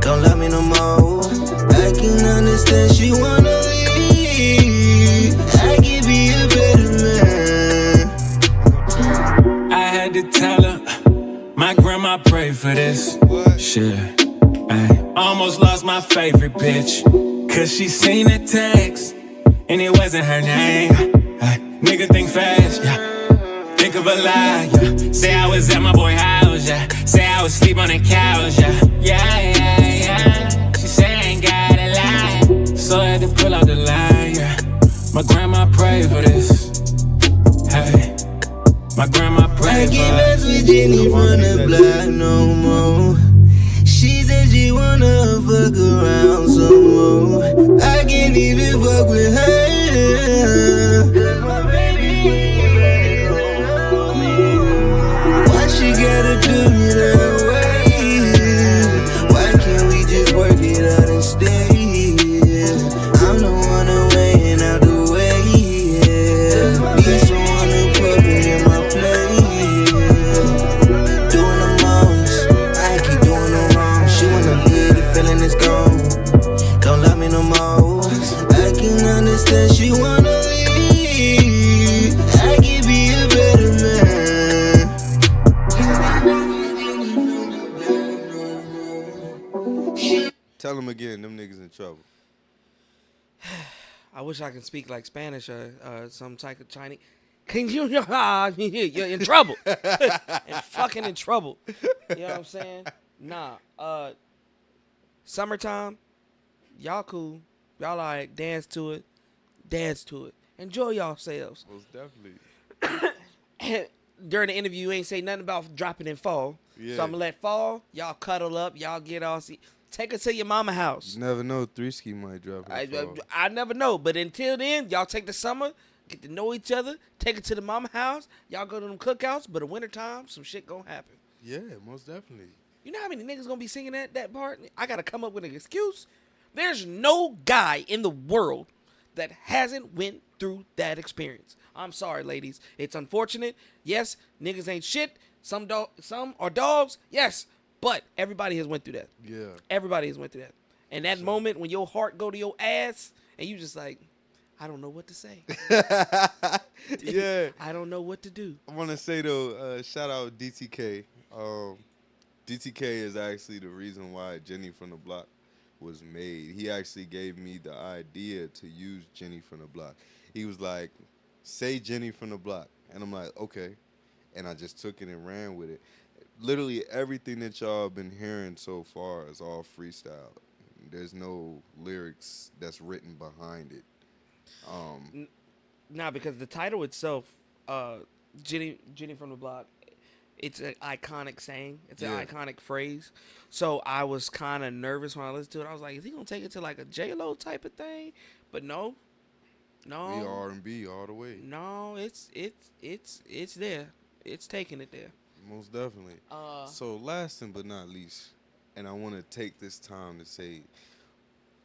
Don't love me no more. I can understand she wanna leave. I can be a better man. I had to tell her, my grandma prayed for this. Shit, I almost lost my favorite bitch. Cause she seen the text, and it wasn't her name. Nigga think fast, yeah. Think of a lie, yeah. Say I was at my boy house, yeah. Say I was sleep on the couch, yeah. Yeah. She say I ain't gotta lie, so I had to pull out the line, yeah. My grandma prayed for this. Hey, my grandma prayed for this. I can't mess with Jenny from the block no more. She said she wanna fuck around some more. I can't even fuck with her. Cause my baby, why she gotta do me that way? Why can't we just work it out and stay? I'm the one away and out the way. Need someone to put me in my place. Doing the most, I keep doing the wrong. She wanna leave, the feeling is gone. Don't love me no more. I can understand she wanna leave. I can be a better man. Tell them again, them niggas in trouble. I wish I could speak like Spanish or some type of Chinese. Can you? You're in trouble. And fucking in trouble. You know what I'm saying? Nah. Summertime. Y'all cool. Y'all alright. Dance to it. Enjoy yourselves. Most definitely. During the interview, you ain't say nothing about dropping in fall. Yeah. So I'm gonna let fall. Y'all cuddle up. Y'all get all. Take her to your mama house. You never know, 3-ski might drop it. I never know. But until then, y'all take the summer, get to know each other, take it to the mama house. Y'all go to them cookouts, but in wintertime, some shit gonna happen. Yeah, most definitely. You know how many niggas gonna be singing that part? I gotta come up with an excuse. There's no guy in the world that hasn't went through that experience. I'm sorry, ladies. It's unfortunate. Yes, niggas ain't shit. Some are dogs. Yes, but everybody has went through that. Yeah. Everybody has went through that. And that moment when your heart go to your ass and you just like, I don't know what to say. Yeah. I don't know what to do. I want to say, though, shout out DTK. DTK is actually the reason why Jenny from the Block was made. He actually gave me the idea to use Jenny from the Block. He was like, say Jenny from the Block. And I'm like, okay. And I just took it and ran with it. Literally everything that y'all been hearing so far is all freestyle. There's no lyrics that's written behind it. Nah, because the title itself, Jenny from the Block, it's an iconic saying. It's an iconic phrase. So I was kind of nervous when I listened to it. I was like, is he going to take it to like a J-Lo type of thing? But no. We R&B all the way. No, it's there. It's taking it there. Most definitely. So last but not least, and I want to take this time to say,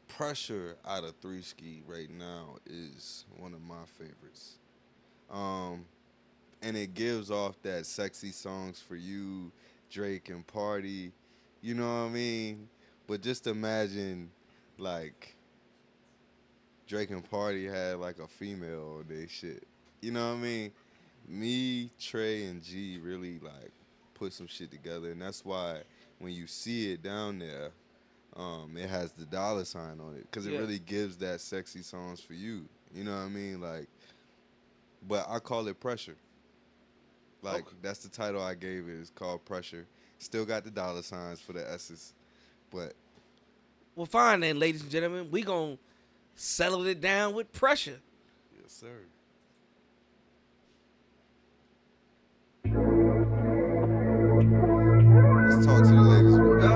Pressure out of 3-ski right now is one of my favorites. And it gives off that sexy songs for you, Drake and Party, you know what I mean? But just imagine, like, Drake and Party had, like, a female on their shit. You know what I mean? Me, Trey, and G really, like, put some shit together. And that's why when you see it down there, it has the $ on it. Because it really gives that sexy songs for you. You know what I mean? Like, but I call it Pressure. Like, that's the title I gave it. It's called Pressure. Still got the $ for the S's. But. Well, fine then, ladies and gentlemen. We gonna settle it down with Pressure. Yes, sir. Let's talk to the ladies real quick.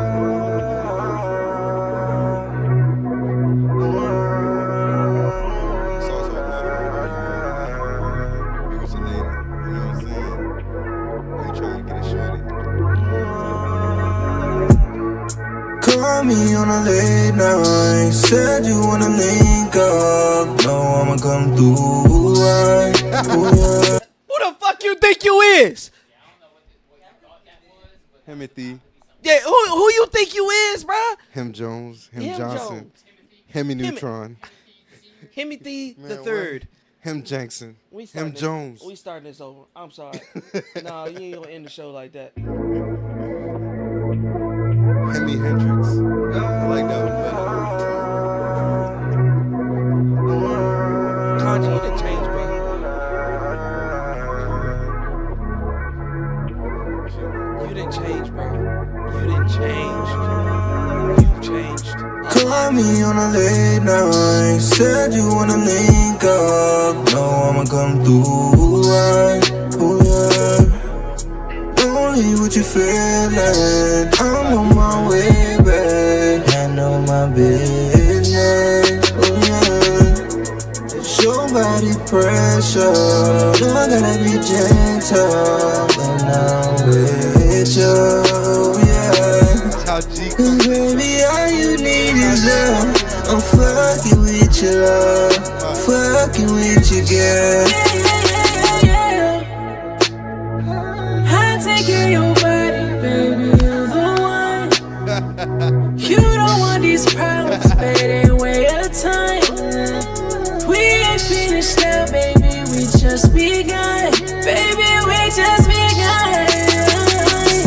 Let's also another one where you be with your lady. You know what I'm saying? Or you trying to get a shorty. Call me on a late night. Said you wanna link up. No, I'ma come through. Right? Ooh, yeah. Who the fuck you think you is? Timothy. Yeah, who you think you is, bro? Him Jones, him Him Johnson, Jones. Hemi Neutron, Himothy the Man, third. him Jackson, We him starting this- Jones. We starting this over. I'm sorry. No, you ain't gonna end the show like that. Hemi Hendrix. I like that one better. Kanji, you done changed, bro. You didn't change, bro. You didn't change. You've changed. Call me on a late night. Said you wanna link up. No, I'ma come through. Oh yeah. Only what you feeling. I'm on my way back. Handle my business. Oh yeah. It's your body pressure. No, I gotta be gentle when I'm with you. Yeah. That's how G And baby, all you need is love. I'm fucking with your love, fucking with your girl. I take care of your body, baby, you're the one. You don't want these problems, baby, waste your time. We ain't finished now, baby, we just begun. Baby, we just begun.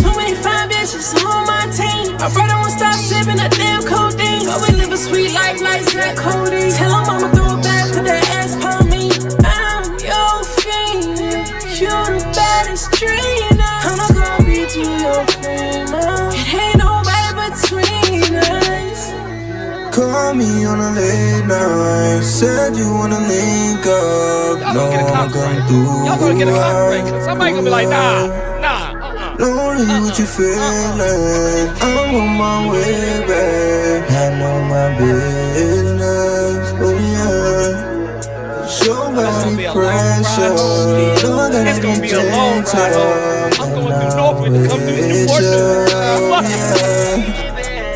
So many fine bitches on my team. My brother won't stop sipping that damn codeine. But we live a sweet life like Zach Cody. Tell him I'ma throw it back, put that ass on me. I'm your fiend. You the baddest dream. I'ma go be to your cream. It ain't nobody between us. Call me on a late night. Said you wanna link up. Y'all No, gonna get a I'ma cop come break. through. Y'all gonna get a cop break. Somebody gonna be like, nah. Lonely what you feeling. I'm on my way back. Handle my business. Oh yeah. Show gonna be body a long ride pressure. home, G. No, I gotta It's gonna be a long ride home. gentle I'm going when through Norfolk to come through Newport.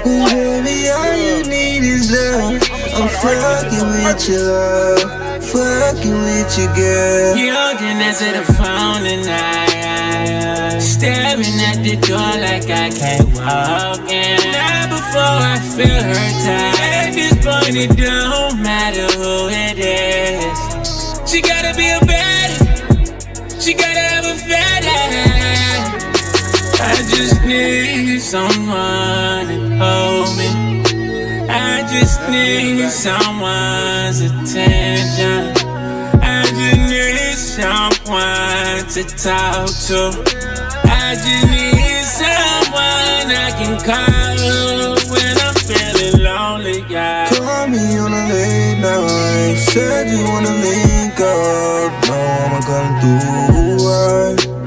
Baby, all you need is love. I'm fucking with your love, fucking with your girl. You holding us to the phone tonight. Staring at the door like I can't walk in. Now before I feel her touch. At this point it don't matter who it is. She gotta be a baddie. She gotta have a fat ass. I just need someone to hold me. I just need someone's attention. I just need someone to talk to. I just need someone I can call when I'm feeling lonely, yeah. Call me on a late night. Said you wanna link up. No, I'ma come through.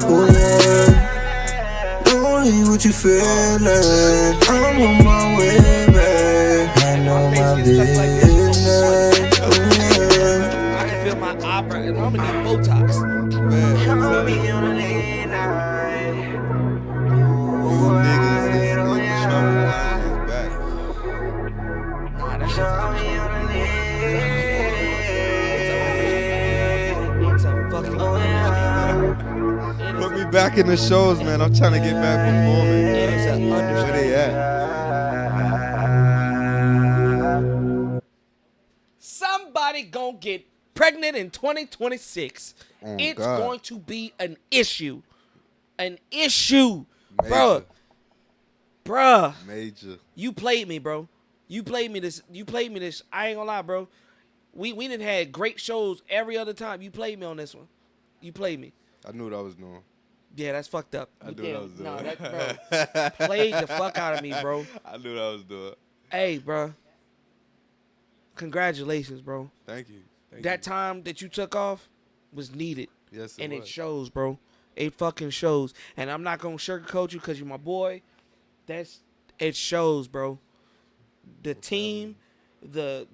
Oh yeah. Lonely what you feeling. I'm on my way back. Handle my business. Oh yeah. I can feel my opera, and I'm gonna need Botox. Call me on a late night. You niggas is in trouble. Kanji's back. Nah, that shit's Call me on a It's a fucking Put me back in the shows, man. I'm trying to get back performing. It is an Where understatement. they at? Somebody gonna get pregnant in 2026. Oh, It's God. going to be an issue. An issue. Major. Bruh. Major. You played me, bro. You played me this. I ain't gonna lie, bro. We done had great shows every other time. You played me on this one. You played me. I knew what I was doing. Yeah, that's fucked up. I You knew what I was damn- doing. Nah, that, bro. Played the fuck out of me, bro. I knew what I was doing. Hey, bro. Congratulations, bro. Thank you. Thank That you. time that you took off was needed. Yes, And it was. shows, bro. It fucking shows. And I'm not gonna sugarcoat you because you're my boy. It shows, bro. The team, the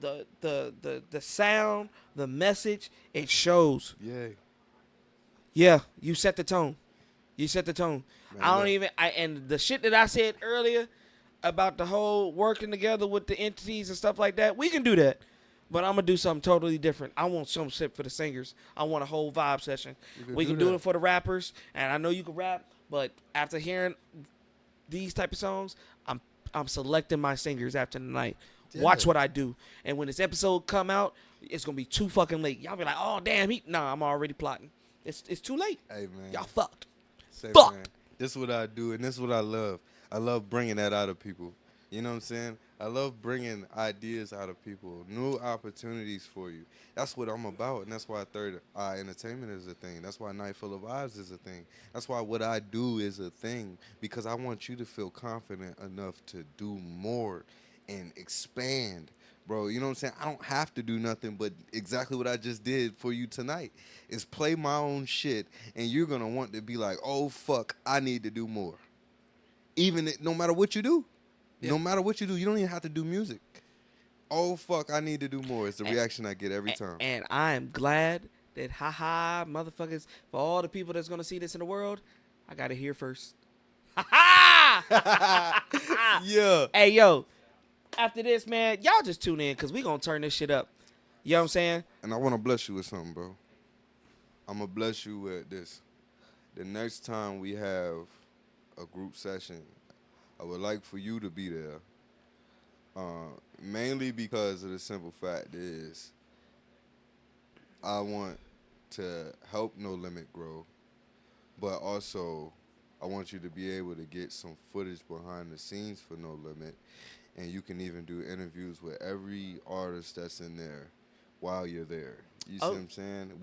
sound, the message, it shows. Yay. Yeah, you set the tone. You set the tone. Man, I don't look. even and the shit that I said earlier about the whole working together with the entities and stuff like that, we can do that. But I'm gonna do something totally different. I want some shit for the singers. I want a whole vibe session. We can do that. it for the rappers, and I know you can rap, but after hearing these type of songs, I'm selecting my singers after the night. Yeah. Watch what I do. And when this episode come out, it's gonna be too fucking late. Y'all be like, oh damn, I'm already plotting. It's too late. Hey man, y'all fucked. Fuck. Man, this is what I do, and this is what I love. I love bringing that out of people. You know what I'm saying? I love bringing ideas out of people, new opportunities for you. That's what I'm about, and that's why Third Eye Entertainment is a thing. That's why Night Full of Eyes is a thing. That's why what I do is a thing, because I want you to feel confident enough to do more and expand. Bro, you know what I'm saying? I don't have to do nothing but exactly what I just did for you tonight is play my own shit, and you're going to want to be like, oh, fuck, I need to do more. No matter what you do. Yeah. No matter what you do, you don't even have to do music. Oh, fuck, I need to do more. It's the reaction I get every time. And I am glad that, motherfuckers, for all the people that's going to see this in the world, I got to hear first. Yeah. Hey, yo, after this, man, y'all just tune in because we going to turn this shit up. You know what I'm saying? And I want to bless you with something, bro. I'm going to bless you with this. The next time we have a group session, I would like for you to be there, mainly because of the simple fact is I want to help No Limit grow, but also I want you to be able to get some footage behind the scenes for No Limit, and you can even do interviews with every artist that's in there while you're there. You see what I'm saying?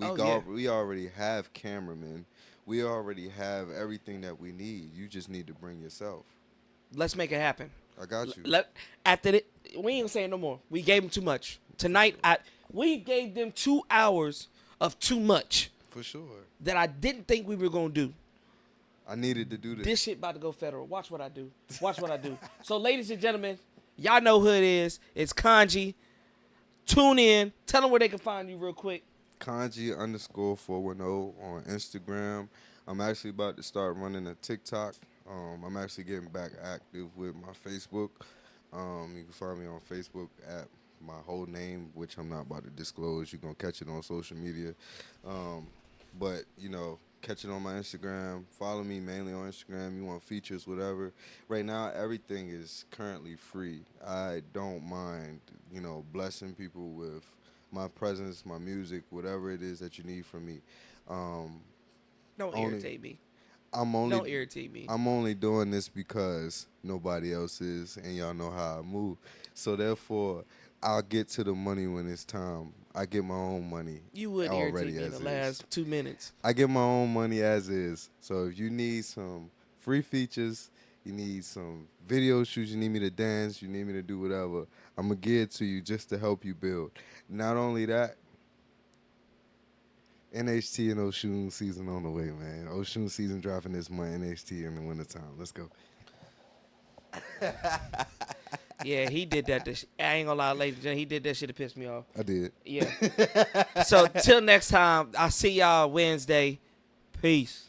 We already have cameramen. We already have everything that we need. You just need to bring yourself. Let's make it happen. I got you. After it, we ain't saying no more. We gave them too much. Tonight, we gave them 2 hours of too much. For sure. That I didn't think we were going to do. I needed to do this. This shit about to go federal. Watch what I do. Watch what I do. So, ladies and gentlemen, y'all know who it is. It's Kanji. Tune in. Tell them where they can find you real quick. Kanji_410 on Instagram. I'm actually about to start running a TikTok. I'm actually getting back active with my Facebook. You can find me on Facebook at my whole name, which I'm not about to disclose. You're going to catch it on social media. But, catch it on my Instagram. Follow me mainly on Instagram. You want features, whatever. Right now, everything is currently free. I don't mind, blessing people with my presence, my music, whatever it is that you need from me. Don't irritate me. Don't irritate me. I'm only doing this because nobody else is, and y'all know how I move. So therefore, I'll get to the money when it's time. I get my own money. You would irritate me in the last 2 minutes. I get my own money as is. So if you need some free features, you need some video shoots, you need me to dance, you need me to do whatever, I'm going to give it to you just to help you build. Not only that, NHT and Oshun season on the way, man. Oshun season dropping this month, NHT in the wintertime. Let's go. Yeah, he did that. I ain't gonna lie, ladies and gentlemen, he did that shit to piss me off. I did. Yeah. So, till next time, I'll see y'all Wednesday. Peace.